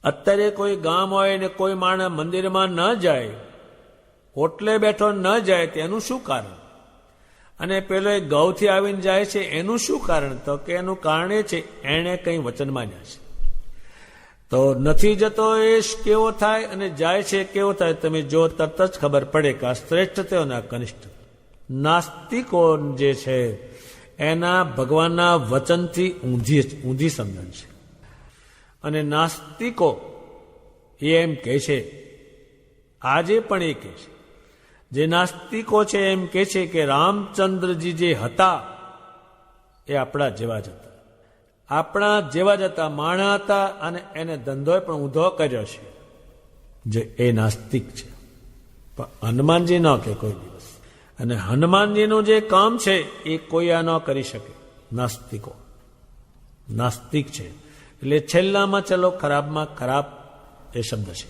અત્યારે કોઈ ગામ હોય ને કોઈ માણસ મંદિરમાં ન જાય, ઓટલે બેઠો ન જાય, તેનું શું કારણ? અને પેલો એ ગૌથી આવીને જાય છે એનું શું કારણ? તો કે એનું કારણ એ છે એણે કંઈ વચન માન્યા છે. તો નથી જતો એ કેવો થાય અને જાય છે કેવો થાય તમે જો તરત જ ખબર પડે કે આ શ્રેષ્ઠ થયો ને આ કનિષ્ઠ. નાસ્તિકો જે છે એના ભગવાનના વચનથી ઊંધી સમજણ છે. અને નાસ્તિકો એમ કહે છે, આજે પણ એ કહે છે, જે નાસ્તિકો છે એમ કહે છે કે રામચંદ્રજી જે હતા એ આપણા જેવા જ હતા. આપણા જેવા જ હતા, માણા હતા અને એને ધંધો પણ ઊંધો કર્યો છે, જે એ નાસ્તિક છે. પણ હનુમાનજી ન કે કોઈ દિવસ. અને હનુમાનજીનું જે કામ છે એ કોઈ આ ન કરી શકે. નાસ્તિકો નાસ્તિક છે એટલે છેલ્લામાં ચલો ખરાબમાં ખરાબ એ શબ્દ છે.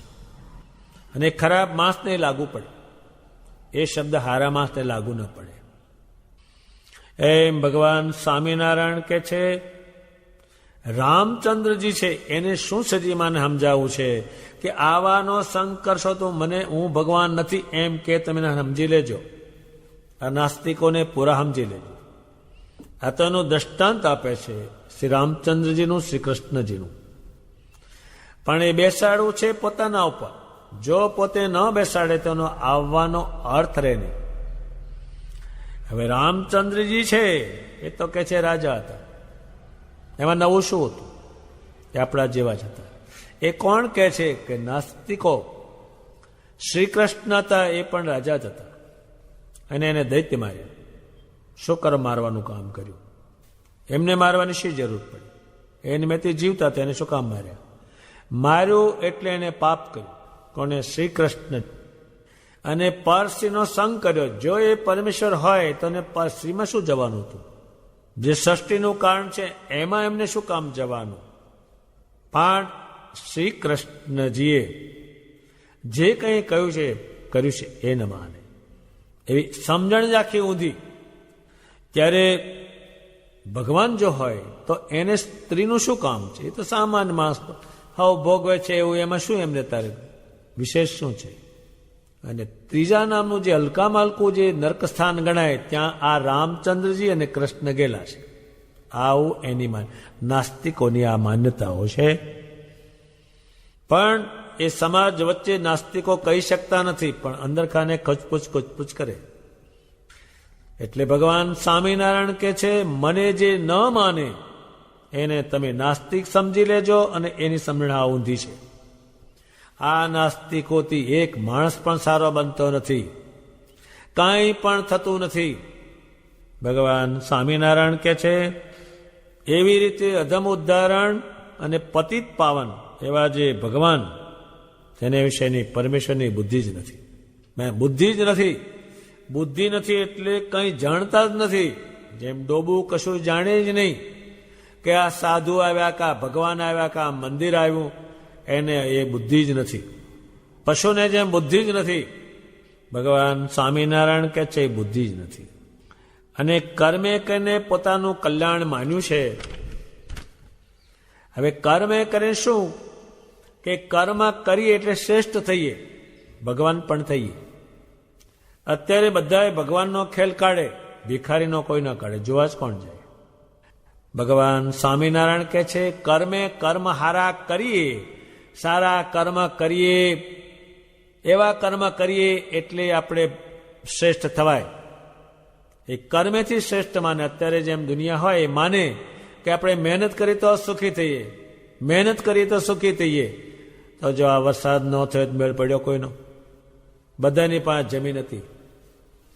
અને ખરાબ માણસને લાગુ પડે, એ શબ્દ હારા માણસને લાગુ ન પડે. એમ ભગવાન સ્વામિનારાયણ કે છે રામચંદ્રજી છે એને શું સજીમાને સમજાવવું છે કે આવાનો સંગ કરશો તો મને હું ભગવાન નથી એમ કે તમે સમજી લેજો. આ નાસ્તિકોને પૂરા સમજી લેજો. આ તો એનું દ્રષ્ટાંત આપે છે શ્રી રામચંદ્રજીનું, શ્રી કૃષ્ણજીનું. પણ એ બેસાડવું છે પોતાના ઉપર. જો પોતે ન બેસાડે તો એનો આવવાનો અર્થ રહે નહીં. હવે રામચંદ્રજી છે એ તો કે છે રાજા હતા, એમાં નવું શું હતું? એ આપણા જેવા જ હતા. એ કોણ કહે છે કે નાસ્તિકો. શ્રી કૃષ્ણ હતા એ પણ રાજા જ હતા અને એને દૈત્ય માર્યા. શું કર્મ મારવાનું કામ કર્યું? એમને મારવાની શી જરૂર પડી? એને મેં તે જીવતા હતા એને શું કામ માર્યા? માર્યું એટલે એને પાપ કર્યું. કોને? શ્રી કૃષ્ણ. અને પરશ્રીનો સંગ કર્યો. જો એ પરમેશ્વર હોય તો પરશ્રીમાં શું જવાનું હતું? જે સૃષ્ટિનું કારણ છે એમાં એમને શું કામ જવાનું? પણ શ્રી કૃષ્ણજીએ જે કંઈ કર્યું છે એ ન માને. એવી સમજણ જ આખી ઊંધી. ત્યારે ભગવાન જો હોય તો એને સ્ત્રીનું શું કામ છે? એ તો સામાન્ય માણસ હાવ ભોગવે છે એવું, એમાં શું એમને તારે વિશેષ શું છે? અને ત્રીજા નામનું જે હલકામાં હલકું જે નર્કસ્થાન ગણાય ત્યાં આ રામચંદ્રજી અને કૃષ્ણ ગયેલા છે. આવું એની નાસ્તિકોની આ માન્યતાઓ છે. પણ એ સમાજ વચ્ચે નાસ્તિકો કહી શકતા નથી, પણ અંદર ખાને ખચપુચ કરે. એટલે ભગવાન સ્વામિનારાયણ કે છે મને જે ન માને એને તમે નાસ્તિક સમજી લેજો અને એની સમજણ આ ઊંધી છે. આ નાસ્તિકોથી એક માણસ પણ સારો બનતો નથી, કાંઈ પણ થતું નથી. ભગવાન સ્વામિનારાયણ કે છે એવી રીતે અધમ ઉદ્ધારણ અને પતિત પાવન એવા જે ભગવાન તેને વિશેની પરમેશ્વરની બુદ્ધિ જ નથી. બુદ્ધિ જ નથી. બુદ્ધિ નથી એટલે કંઈ જાણતા જ નથી. જેમ ડોબું કશું જાણે જ નહીં કે આ સાધુ આવ્યા, કા ભગવાન આવ્યા, કા મંદિર આવ્યું, એને એ બુદ્ધિ જ નથી. પશુને જેમ બુદ્ધિ જ નથી, ભગવાન સ્વામિનારાયણ કે છે એ બુદ્ધિ જ નથી. અને કર્મે કરીને પોતાનું કલ્યાણ માન્યું છે. હવે કર્મે કરીને શું કે કર્મ કરીએ એટલે શ્રેષ્ઠ થઈએ, ભગવાન પણ થઈએ. અત્યારે બધાએ ભગવાનનો ખેલ કાઢે, ભિખારીનો કોઈ ન કાઢે, જોવા જ કોણ જાય? ભગવાન સ્વામિનારાયણ કહે છે કર્મે કર્મ હારા કરીએ, સારા કર્મ કરીએ, એવા કર્મ કરીએ એટલે આપણે શ્રેષ્ઠ થવાય. એ કર્મેથી શ્રેષ્ઠ માને. અત્યારે જેમ દુનિયા હોય એ માને કે આપણે મહેનત કરીએ તો સુખી થઈએ, મહેનત કરીએ તો સુખી થઈએ. તો જો આ વરસાદ ન થયો મેળ પડ્યો કોઈનો? બધાની પાસે જમીન હતી,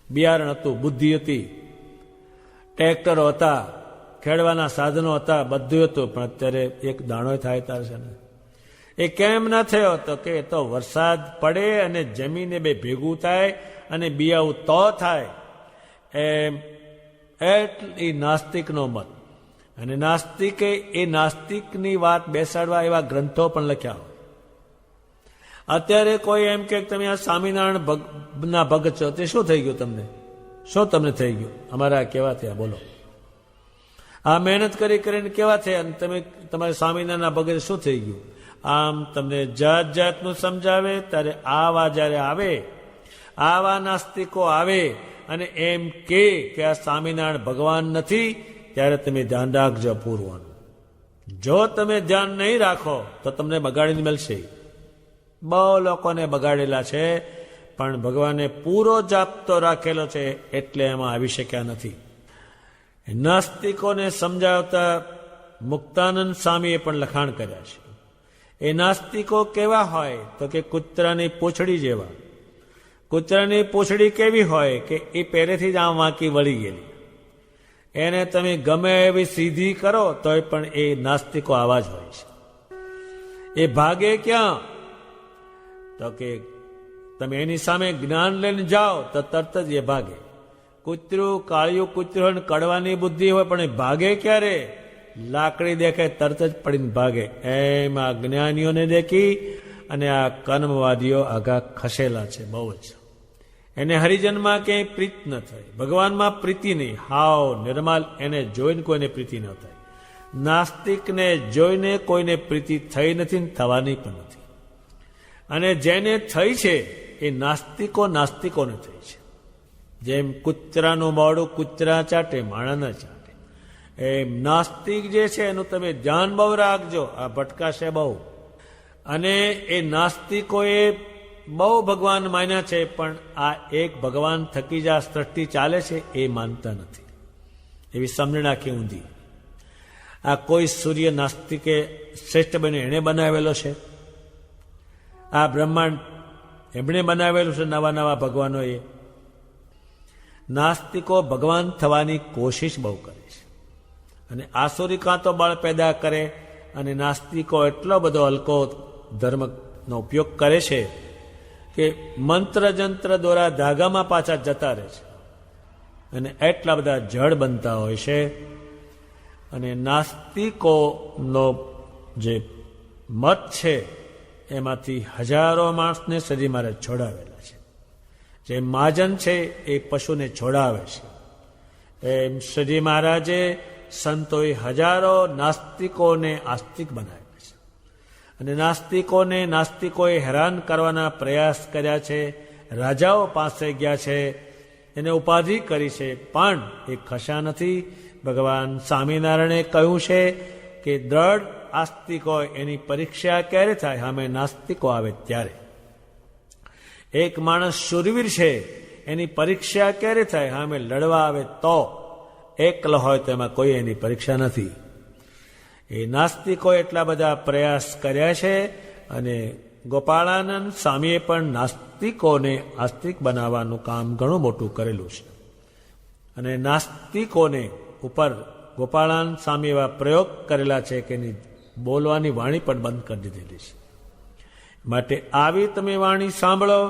બિયારણ હતું, બુદ્ધિ હતી, ટ્રેક્ટરો હતા, ખેડવાના સાધનો હતા, બધું હતું. પણ અત્યારે એક દાણો થાય તાર છે ને. એ કેમ ના થયો? તો કે તો વરસાદ પડે અને જમીને બે ભેગું થાય અને બિયાવું તો થાય. એમ એ નાસ્તિકનો મત. અને નાસ્તિકે એ નાસ્તિકની વાત બેસાડવા એવા ગ્રંથો પણ લખ્યા હોય. અત્યારે કોઈ એમ કે તમે આ સ્વામિનારાયણ ના ભગત છો, તે શું થઈ ગયું તમને? શું તમને થઈ ગયું? અમારા કેવા થયા બોલો? આ મહેનત કરી કરીને કેવા થયા અને તમે તમારે સ્વામિનારાયણના ભગત શું થઈ ગયું? આમ તમને જાત જાતનું સમજાવે ત્યારે આવા જ્યારે આવે, આવા નાસ્તિકો આવે અને એમ કે આ સ્વામિનારાયણ ભગવાન નથી, ત્યારે તમે ધ્યાન રાખજો પૂરવાનું. જો તમે ધ્યાન નહીં રાખો તો તમને બગાડીને મળશે. બહુ લોકોને બગાડેલા છે, પણ ભગવાને પૂરો જાપતો રાખેલો છે એટલે એમાં આવી શક્યા નથી. નાસ્તિકોને સમજાવતા મુક્તાનંદ સ્વામીએ પણ લખાણ કર્યા છે. એ નાસ્તિકો કેવા હોય તો કે કૂતરાની પૂંછડી જેવા. કૂતરાની પૂંછડી કેવી હોય કે એ પહેરેથી જ આમ વાંકી વળી ગયેલી. એને તમે ગમે એવી સીધી કરો તોય પણ એ નાસ્તિકો આવા જ હોય છે. એ ભાગે ક્યાં? તો કે તમે એની સામે જ્ઞાન લઈને જાઓ તો તરત જ એ ભાગે. કૂતરું કાળિયું કૂતરું કડવાની બુદ્ધિ હોય પણ એ ભાગે ક્યારે? લાકડી દેખે તરત જ પડીને ભાગે. એમ આ જ્ઞાનીઓને દેખી અને આ કર્મવાદીઓ આગા ખસેલા છે બહુ જ. એને હરિજનમાં ક્યાંય પ્રીત ન થાય, ભગવાનમાં પ્રીતિ નહીં, હાવ નિર્માલ. એને જોઈને કોઈને પ્રીતિ ન થાય. નાસ્તિકને જોઈને કોઈને પ્રીતિ થઈ નથી, થવાની પણ નથી. અને જેને થઈ છે એ નાસ્તિકોને થઈ છે. જેમ કૂતરાનું મોઢું કૂતરા ચાટે, માણા ન ચાટે, એમ નાસ્તિક જે છે એનું તમે ધ્યાન બહુ રાખજો. આ ભટકાશે બહુ. અને એ નાસ્તિકોએ બહુ ભગવાન માન્યા છે, પણ આ એક ભગવાન થકી જ આ સૃષ્ટિ ચાલે છે એ માનતા નથી. એવી સમજણ આખી ઊંધી. આ કોઈ સૂર્ય નાસ્તિકે શ્રેષ્ઠ બન્યો, એણે બનાવેલો છે. આ બ્રહ્માંડ એમણે બનાવેલું છે, નવા નવા ભગવાનોએ. નાસ્તિકો ભગવાન થવાની કોશિશ બહુ કરે છે. અને આસુરિકા તો બળ પેદા કરે, અને નાસ્તિકો એટલો બધો હલકો ધર્મનો ઉપયોગ કરે છે કે મંત્ર જંત્ર દ્વારા ધાગામાં પાછા જતા રહે છે. અને એટલા બધા જડ બનતા હોય છે. અને નાસ્તિકોનો જે મત છે એમાંથી હજારો માણસને સજી મહારાજ છોડાવેલા છે. જે મહાજન છે એ પશુને છોડાવે છે. એમ સજી મહારાજે સંતોએ હજારો નાસ્તિકોને આસ્તિક બનાવ્યા છે. અને નાસ્તિકોએ હેરાન કરવાના પ્રયાસ કર્યા છે. રાજાઓ પાસે ગયા છે, એને ઉપાધિ કરી છે, પણ એ ખસા નથી. ભગવાન સ્વામિનારાયણે કહ્યું છે કે દ્રઢ આસ્તિક હોય એની પરીક્ષા ક્યારે થાય? સામે નાસ્તિકો આવે ત્યારે. એક માણસ શૂરવીર છે, એની પરીક્ષા ક્યારે થાય? સામે લડવા આવે તો. એકલો હોય તો એમાં કોઈ એની પરીક્ષા નથી. એ નાસ્તિકોએ એટલા બધા પ્રયાસ કર્યા છે. અને ગોપાળાનંદ સ્વામીએ પણ નાસ્તિકોને આસ્તિક બનાવવાનું કામ ઘણું મોટું કરેલું છે. અને નાસ્તિકોને ઉપર ગોપાળાનંદ સ્વામી એવા પ્રયોગ કરેલા છે કે એની બોલવાની વાણી પણ બંધ કરી દીધેલી છે. માટે આવી તમે વાણી સાંભળો.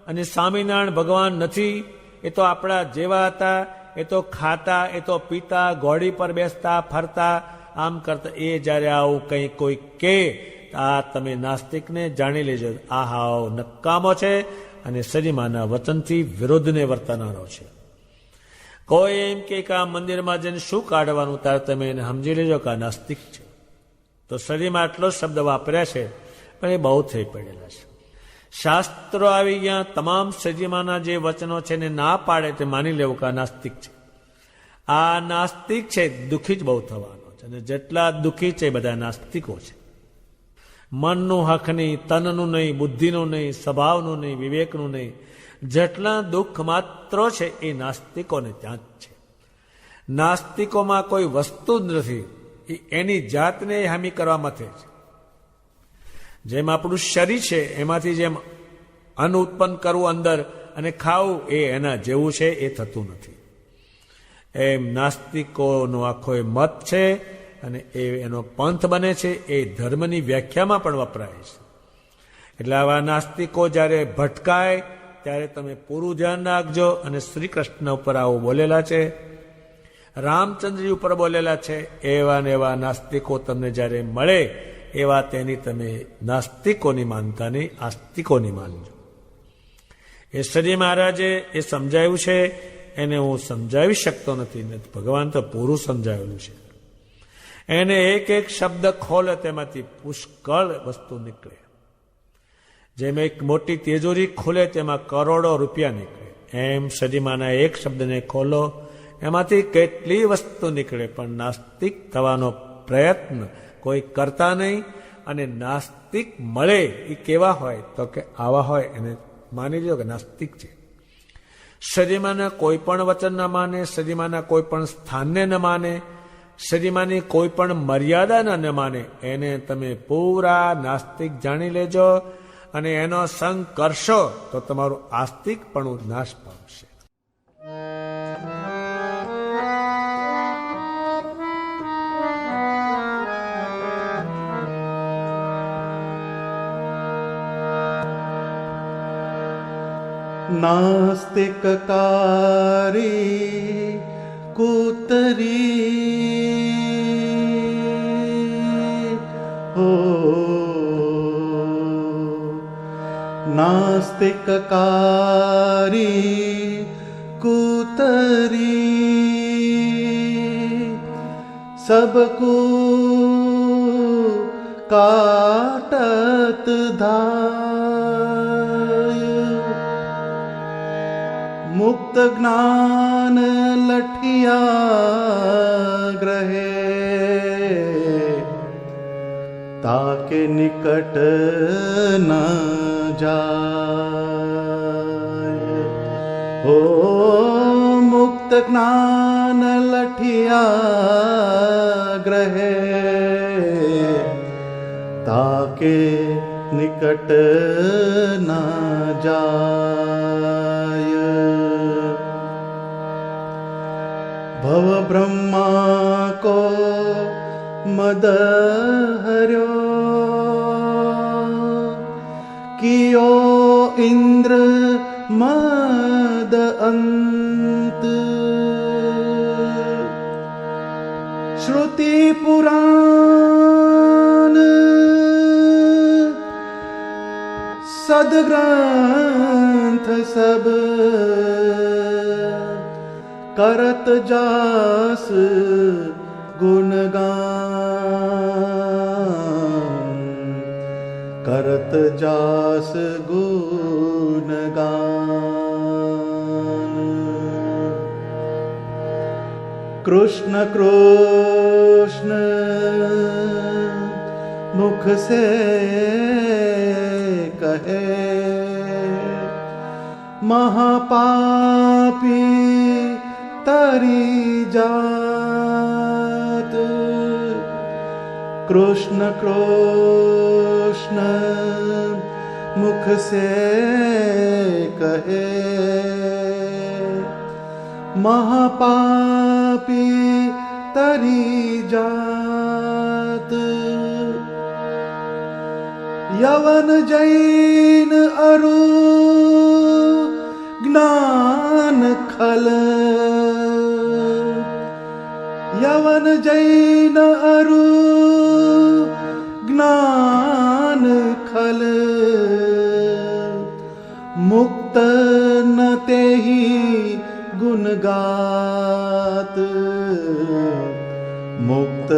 અને સ્વામિનારાયણ ભગવાન નથી, એ તો આપણા જેવા હતા. એ તો ખાતા, એ તો પીતા, ઘોડી પર બેસતા, ફરતા, આમ કરતા. એ જ્યારે આવું કંઈ કોઈ કે આ તમે નાસ્તિકને જાણી લેજો, આ હાવ નકામો છે અને સજીમાના વચનથી વિરોધને વર્તનારો છે. કોઈ એમ કે આ મંદિરમાં જઈને શું કાઢવાનું, ત્યારે તમે એને સમજી લેજો કે આ નાસ્તિક છે. તો શરીરમાં આટલો શબ્દ વાપર્યા છે, પણ એ બહુ થઈ પડેલા છે. શાસ્ત્રો આવી ગયા, તમામ સજીમાના જે વચનો છે એને ના પાડે તે માની લેવું કે આ નાસ્તિક છે. આ નાસ્તિક છે, દુઃખી જ બહુ થવાનો છે. અને જેટલા દુઃખી છે બધા નાસ્તિકો છે. મનનું હક નહીં, તનનું નહીં, બુદ્ધિનું નહીં, સ્વભાવનું નહીં, વિવેકનું નહીં. જેટલા દુઃખ માત્રો છે એ નાસ્તિકોને ત્યાં જ છે. નાસ્તિકોમાં કોઈ વસ્તુ જ નથી, એની જાતને હામી કરવા મથે છે. જેમ આપણું શરીર છે, એમાંથી જેમ અન્ન ઉત્પન્ન કરવું અંદર અને ખાવું એ એના જેવું છે, એ થતું નથી. એમ નાસ્તિકોનો આખો એ મત છે. અને એ એનો પંથ બને છે, એ ધર્મની વ્યાખ્યામાં પણ વપરાય છે. એટલે આવા નાસ્તિકો જ્યારે ભટકાય ત્યારે તમે પૂરું ધ્યાન રાખજો. અને શ્રી કૃષ્ણ ઉપર આવું બોલેલા છે રામચંદ્રજી ઉપર બોલેલા છે, એવા ને એવા નાસ્તિકો તમને જ્યારે મળે એવા તેની તમે નાસ્તિકોની માનતા નહીં, આસ્તિકોની માનજો. એ શ્રી મહારાજે એ સમજાવ્યું છે, એને હું સમજાવી શકતો નથી. ભગવાન તો પૂરું સમજાવેલું છે. એને એક એક શબ્દ ખોલે તેમાંથી પુષ્કળ વસ્તુ નીકળે. જેમ એક મોટી તિજોરી ખોલે તેમાં કરોડો રૂપિયા નીકળે, એમ સદીમાના એક શબ્દને ખોલો એમાંથી કેટલી વસ્તુ નીકળે. પણ નાસ્તિક થવાનો પ્રયત્ન કોઈ કરતા નહીં. અને નાસ્તિક મળે એ કેવા હોય તો કે આવા હોય, એને માની લો કે નાસ્તિક છે. સદીમાના કોઈ પણ વચન ન માને, સદીમાના કોઈ પણ સ્થાનને ન માને, સદીમાની કોઈ પણ મર્યાદા ન માને, એને તમે પૂરા નાસ્તિક જાણી લેજો. અને એનો સંગ કરશો તો તમારું આસ્તિકપણું નાશ પામશે. नास्तिककारी कुतरी हो, नास्तिककारी कुतरी सबको काटत धाय, मुक्त ज्ञान लठिया ग्रहे ताके निकट न जाय. हो मुक्त ज्ञान लठिया ग्रहे ताके निकट न जाय. भव ब्रह्मा को मद हर्यो कियो इंद्र मद अंत. श्रुति पुराण सदग्रंथ सब करत जास गुणगान, करत जास गुणगान. कृष्ण कृष्ण मुख से कहे महापापी तरी जात. कृष्ण कृष्ण मुख से कहे महापापी तरी जात. यवन जैन अरु ज्ञान खल, यवन जैन अरु ज्ञान खल. मुक्त न तेहि गुण गात, मुक्त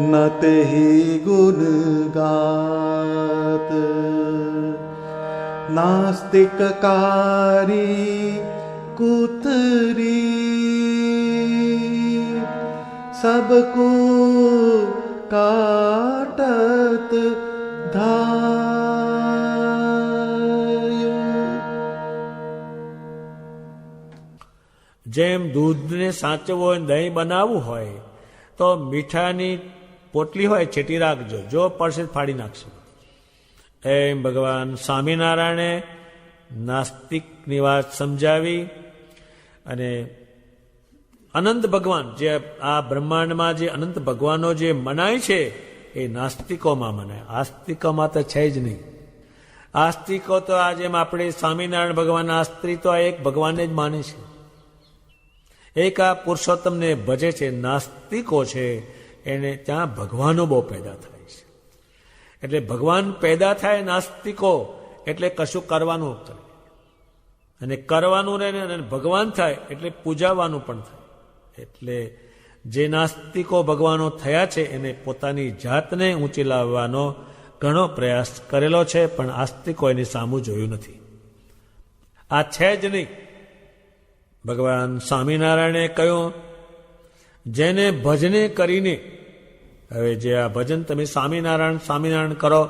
न तेहि गुण गात. नास्तिककारी कुतरी सबको काटत धाय. જેમ દૂધને સાચવવું હોય, દહીં બનાવવું હોય તો મીઠાની પોટલી હોય છેટી રાખજો, જો પડશે ફાડી નાખશે. એમ ભગવાન સ્વામિનારાયણે નાસ્તિકની વાત સમજાવી. અને અનંત ભગવાન જે આ બ્રહ્માંડમાં જે અનંત ભગવાનો જે મનાય છે એ નાસ્તિકોમાં મનાય, આસ્તિકોમાં તો છે જ નહીં. આસ્તિકો તો આ જેમ આપણે સ્વામિનારાયણ ભગવાનના આસ્ત્રી તો એક ભગવાનને જ માને છે. એક આ પુરુષોત્તમને ભજે છે, નાસ્તિકો છે, એને ત્યાં ભગવાનો બહુ પેદા થાય છે. એટલે ભગવાન પેદા થાય નાસ્તિકો એટલે કશું કરવાનું કરે, અને કરવાનું રહે અને ભગવાન થાય એટલે પૂજાવાનું પણ થાય. એટલે જે નાસ્તિકો ભગવાનો થયા છે એને પોતાની જાતને ઊંચી લાવવાનો ઘણો પ્રયાસ કરેલો છે, પણ આસ્તિકો એની સામું જોયું નથી. આ છે જ નહીં. ભગવાન સ્વામિનારાયણે કહ્યું, જેને ભજને કરીને, હવે જે આ ભજન તમે સ્વામિનારાયણ સ્વામિનારાયણ કરો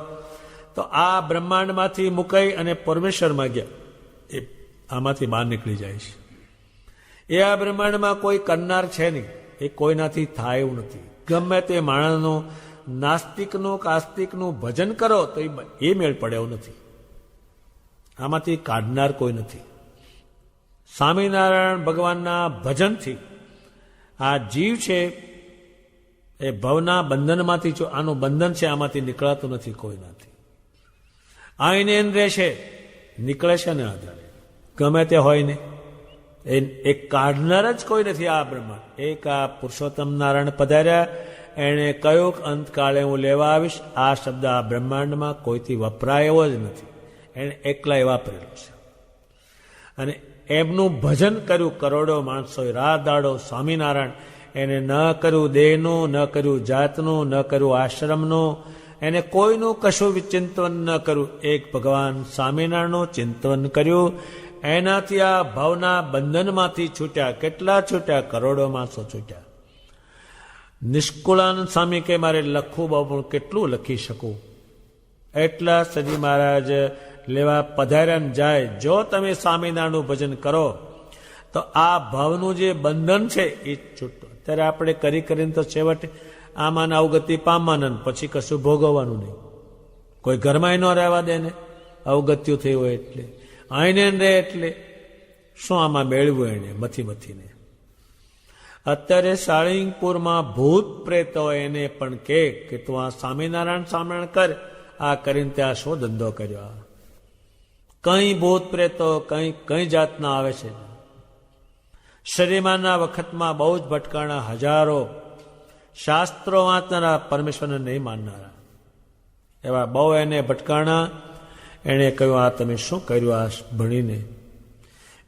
તો આ બ્રહ્માંડમાંથી મુકાઈ અને પરમેશ્વરમાં ગયા, એ આમાંથી બહાર નીકળી જાય છે. એ આ બ્રહ્માંડમાં કોઈ કરનાર છે નહીં, એ કોઈનાથી થાય એવું નથી. ગમે તે માણસનું, નાસ્તિકનું કે આસ્તિકનું ભજન કરો તો એ મેળ પડે એવું નથી. આમાંથી કાઢનાર કોઈ નથી. સ્વામિનારાયણ ભગવાનના ભજનથી આ જીવ છે એ ભવના બંધનમાંથી, જો આનું બંધન છે આમાંથી નીકળાતું નથી કોઈનાથી. આઈને એન રહેશે, નીકળે છે ને આધારે ગમે તે હોય ને, એ કાઢનાર જ કોઈ નથી આ બ્રહ્માંડ. એક આ પુરુષોત્તમ નારાયણ પધાર્યા, એણે કહ્યું કે અંતકાળે હું લેવા આવીશ. આ શબ્દ આ બ્રહ્માંડમાં કોઈથી વપરાય એવો જ નથી, એણે એકલા વાપરેલો છે. અને એમનું ભજન કર્યું કરોડો માણસોએ, રાત દાડો. સ્વામિનારાયણ એને ન કર્યું દેહનું, ન કર્યું જાતનું, ન કર્યું આશ્રમનું, એને કોઈનું કશું વિચિંતન ન કર્યું. એક ભગવાન સ્વામિનારાયણનું ચિંતન કર્યું, એનાથી આ ભાવના બંધનમાંથી છૂટ્યા. કેટલા છૂટ્યા? કરોડો માણસો છૂટ્યા. નિષ્કુળાનંદ સ્વામી કે મારે લખવું બહુ, પણ કેટલું લખી શકું, એટલા સજી મહારાજ લેવા પધાર્યા જાય. જો તમે સ્વામિનારાયણનું ભજન કરો તો આ ભાવનું જે બંધન છે એ છૂટતું. અત્યારે આપણે કરી કરીને તો છેવટે આમાં અવગતિ પામવાનું, પછી કશું ભોગવવાનું નહીં. કોઈ ઘરમાં ન રહેવા દે ને, અવગત્યું થયું હોય એટલે, આઈને રહે એટલે શું આમાં મેળવ્યું એને મથીને. અત્યારે સાળીંગપુરમાં ભૂત પ્રેતો એને પણ કે તું આ સ્વામિનારાયણ સ્વામિનારાયણ કર, આ કરીને ત્યાં શું ધંધો કર્યો. કઈ ભૂત પ્રેતો કઈ જાતના આવે છે. શરીમાના વખતમાં બહુ જ ભટકાણા, હજારો શાસ્ત્રો વાંચનારા, પરમેશ્વરને નહીં માનનારા, એવા બહુ એને ભટકાણા. એણે કહ્યું, આ તમે શું કર્યું આ ભણીને?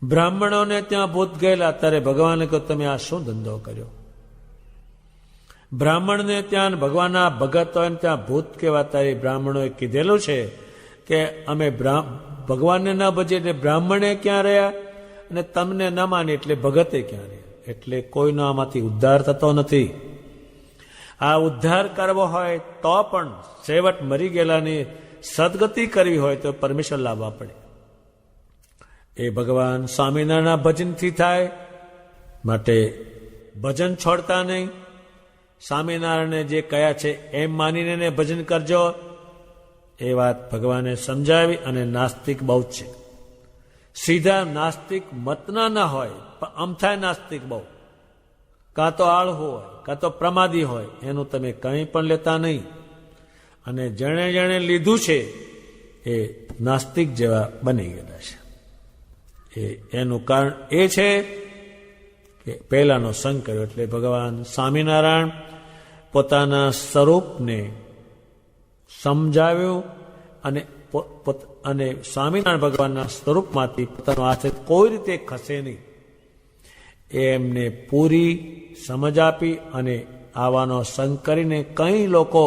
બ્રાહ્મણોને ત્યાં ભૂત ગયેલા, ત્યારે ભગવાને કહ્યું, તમે આ શું ધંધો કર્યો? બ્રાહ્મણને ત્યાં ભગવાનના ભગત હોય ને ત્યાં ભૂત કહેવાતા. એ બ્રાહ્મણોએ કીધેલું છે કે અમે ભગવાનને ન ભજીએ એટલે બ્રાહ્મણે ક્યાં રહ્યા, અને તમને ન માને એટલે ભગતે ક્યાં રહ્યા. એટલે કોઈનો આમાંથી ઉદ્ધાર થતો નથી. આ ઉદ્ધાર કરવો હોય તો પણ છેવટ મરી ગયેલાની સદગતિ કરવી હોય તો પરમેશ્વર લાવવા પડે. એ ભગવાન સ્વામિનારાયણના ભજનથી થાય. માટે ભજન છોડતા નહીં. સ્વામિનારાયણે જે કયા છે એમ માનીને એને ભજન કરજો. એ વાત ભગવાને સમજાવી. અને નાસ્તિક બહુ છે. સીધા નાસ્તિક મતના ના હોય, પણ અમથાય નાસ્તિક બહુ. કાં તો આળહુ હોય, કાં તો પ્રમાદી હોય, એનું તમે કંઈ પણ લેતા નહીં. અને જેણે લીધું છે એ નાસ્તિક જેવા બની ગયેલા છે. એનું કારણ એ છે કે પહેલાનો સંગ કર્યો. એટલે ભગવાન સ્વામિનારાયણ પોતાના સ્વરૂપને સમજાવ્યું, અને સ્વામિનારાયણ ભગવાનના સ્વરૂપમાંથી પોતાનો હાથ કોઈ રીતે ખસે નહીં એમને પૂરી સમજ આપી. અને આવાનો સંગ કરીને કઈ લોકો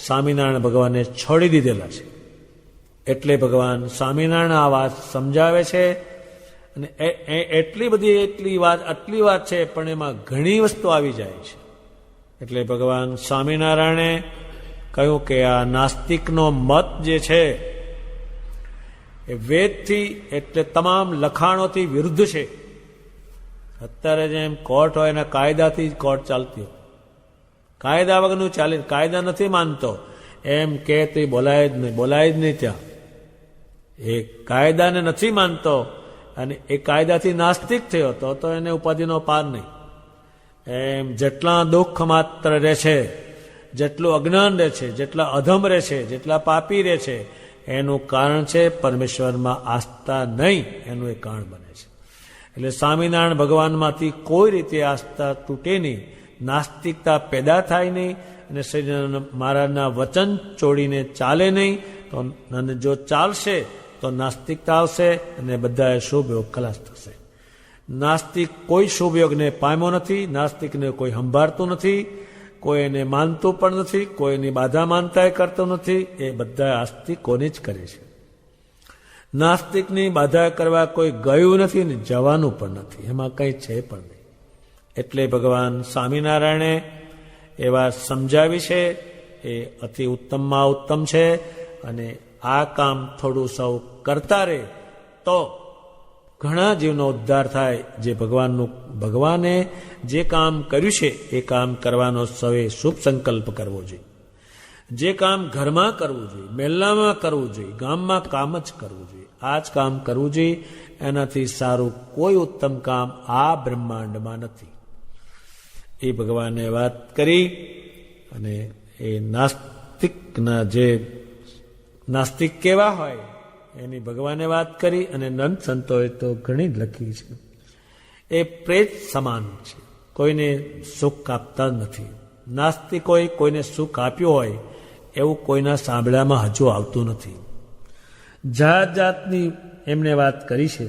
સ્વામિનારાયણ ભગવાનને છોડી દીધેલા છે. એટલે ભગવાન સ્વામિનારાયણ આ વાત સમજાવે છે. અને આટલી વાત છે, પણ એમાં ઘણી વસ્તુ આવી જાય છે. એટલે ભગવાન સ્વામિનારાયણે કહ્યું કે આ નાસ્તિકનો મત જે છે એ વેદથી, એટલે તમામ લખાણોથી વિરુદ્ધ છે. અત્યારે જેમ કોર્ટ હોય એના કાયદાથી જ કોર્ટ ચાલતી હોય, કાયદા વગરનું ચાલે. કાયદા નથી માનતો એમ કે તે બોલાય જ નહીં ત્યાં. એ કાયદાને નથી માનતો અને એ કાયદાથી નાસ્તિક થયો તો એને ઉપાધિનો પાર નહીં. એમ જેટલા દુઃખ માત્ર રહે છે, જેટલું અજ્ઞાન રહે છે, જેટલા અધમ રહે છે, જેટલા પાપી રહે છે, એનું કારણ છે પરમેશ્વરમાં આસ્થા નહીં, એનું એ કારણ બને છે. એટલે સ્વામિનારાયણ ભગવાનમાંથી કોઈ રીતે આસ્થા તૂટે નહીં, નાસ્તિકતા પેદા થાય નહીં, અને શ્રી મહારાજના વચન છોડીને ચાલે નહીં. તો અને જો ચાલશે તો નાસ્તિકતા આવશે અને બધા શુભ યોગ ખલાસ થશે. નાસ્તિક કોઈ શુભ યોગને પામ્યો નથી, નાસ્તિકને કોઈ સંભાળતું નથી, કોઈ એને માનતું પણ નથી, કોઈની બાધા માનતા કરતો નથી. એ બધા આસ્તિકોને જ કરે છે. નાસ્તિકની બાધા કરવા કોઈ ગયું નથી ને જવાનું પણ નથી, એમાં કંઈ છે પણ નહીં. એટલે ભગવાન સ્વામિનારાયણે એ વાત સમજાવી છે, એ અતિ ઉત્તમમાં ઉત્તમ છે. અને આ કામ થોડું સૌ કરતા રહે તો ઘણા જીવનો ઉદ્ધાર થાય. જે ભગવાને જે કામ કર્યું છે એ કામ કરવાનો સૌએ શુભ સંકલ્પ કરવો જોઈએ. જે કામ ઘરમાં કરવું જોઈએ, મહેલામાં કરવું જોઈએ, ગામમાં કામ જ કરવું જોઈએ, આ જ કામ કરવું જોઈએ. એનાથી સારું કોઈ ઉત્તમ કામ આ બ્રહ્માંડમાં નથી. એ ભગવાને વાત કરી. અને એ નાસ્તિક કેવા હોય એની ભગવાને વાત કરી. અને નંદ સંતોએ તો ઘણી જ લખી છે. એ પ્રેત સમાન છે, કોઈને સુખ આપતા નથી. નાસ્તિકોએ કોઈને સુખ આપ્યું હોય એવું કોઈના સાંભળ્યામાં હજુ આવતું નથી. જાત જાતની એમણે વાત કરી છે.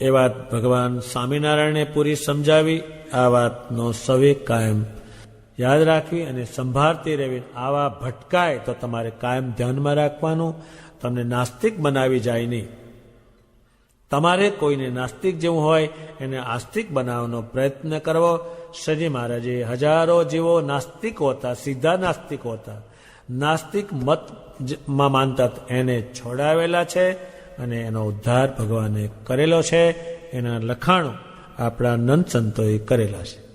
એ વાત ભગવાન સ્વામિનારાયણે પૂરી સમજાવી. આ વાતનો સવે કાયમ યાદ રાખવી અને સંભાળતી રહેવી. આવા ભટકાય તો તમારે કાયમ ધ્યાનમાં રાખવાનું. તમને નાસ્તિક બનાવી જાય નહીં. તમારે કોઈને નાસ્તિક જેવું હોય એને આસ્તિક બનાવવાનો પ્રયત્ન કરવો. શ્રીજી મહારાજે હજારો જીવો નાસ્તિક હોતા, સીધા નાસ્તિક હોતા, નાસ્તિક મતમાં માનતા, એને છોડાવેલા છે. અને એનો ઉદ્ધાર ભગવાને કરેલો છે. એના લખાણો આપણા નંદ સંતોએ કરેલા છે.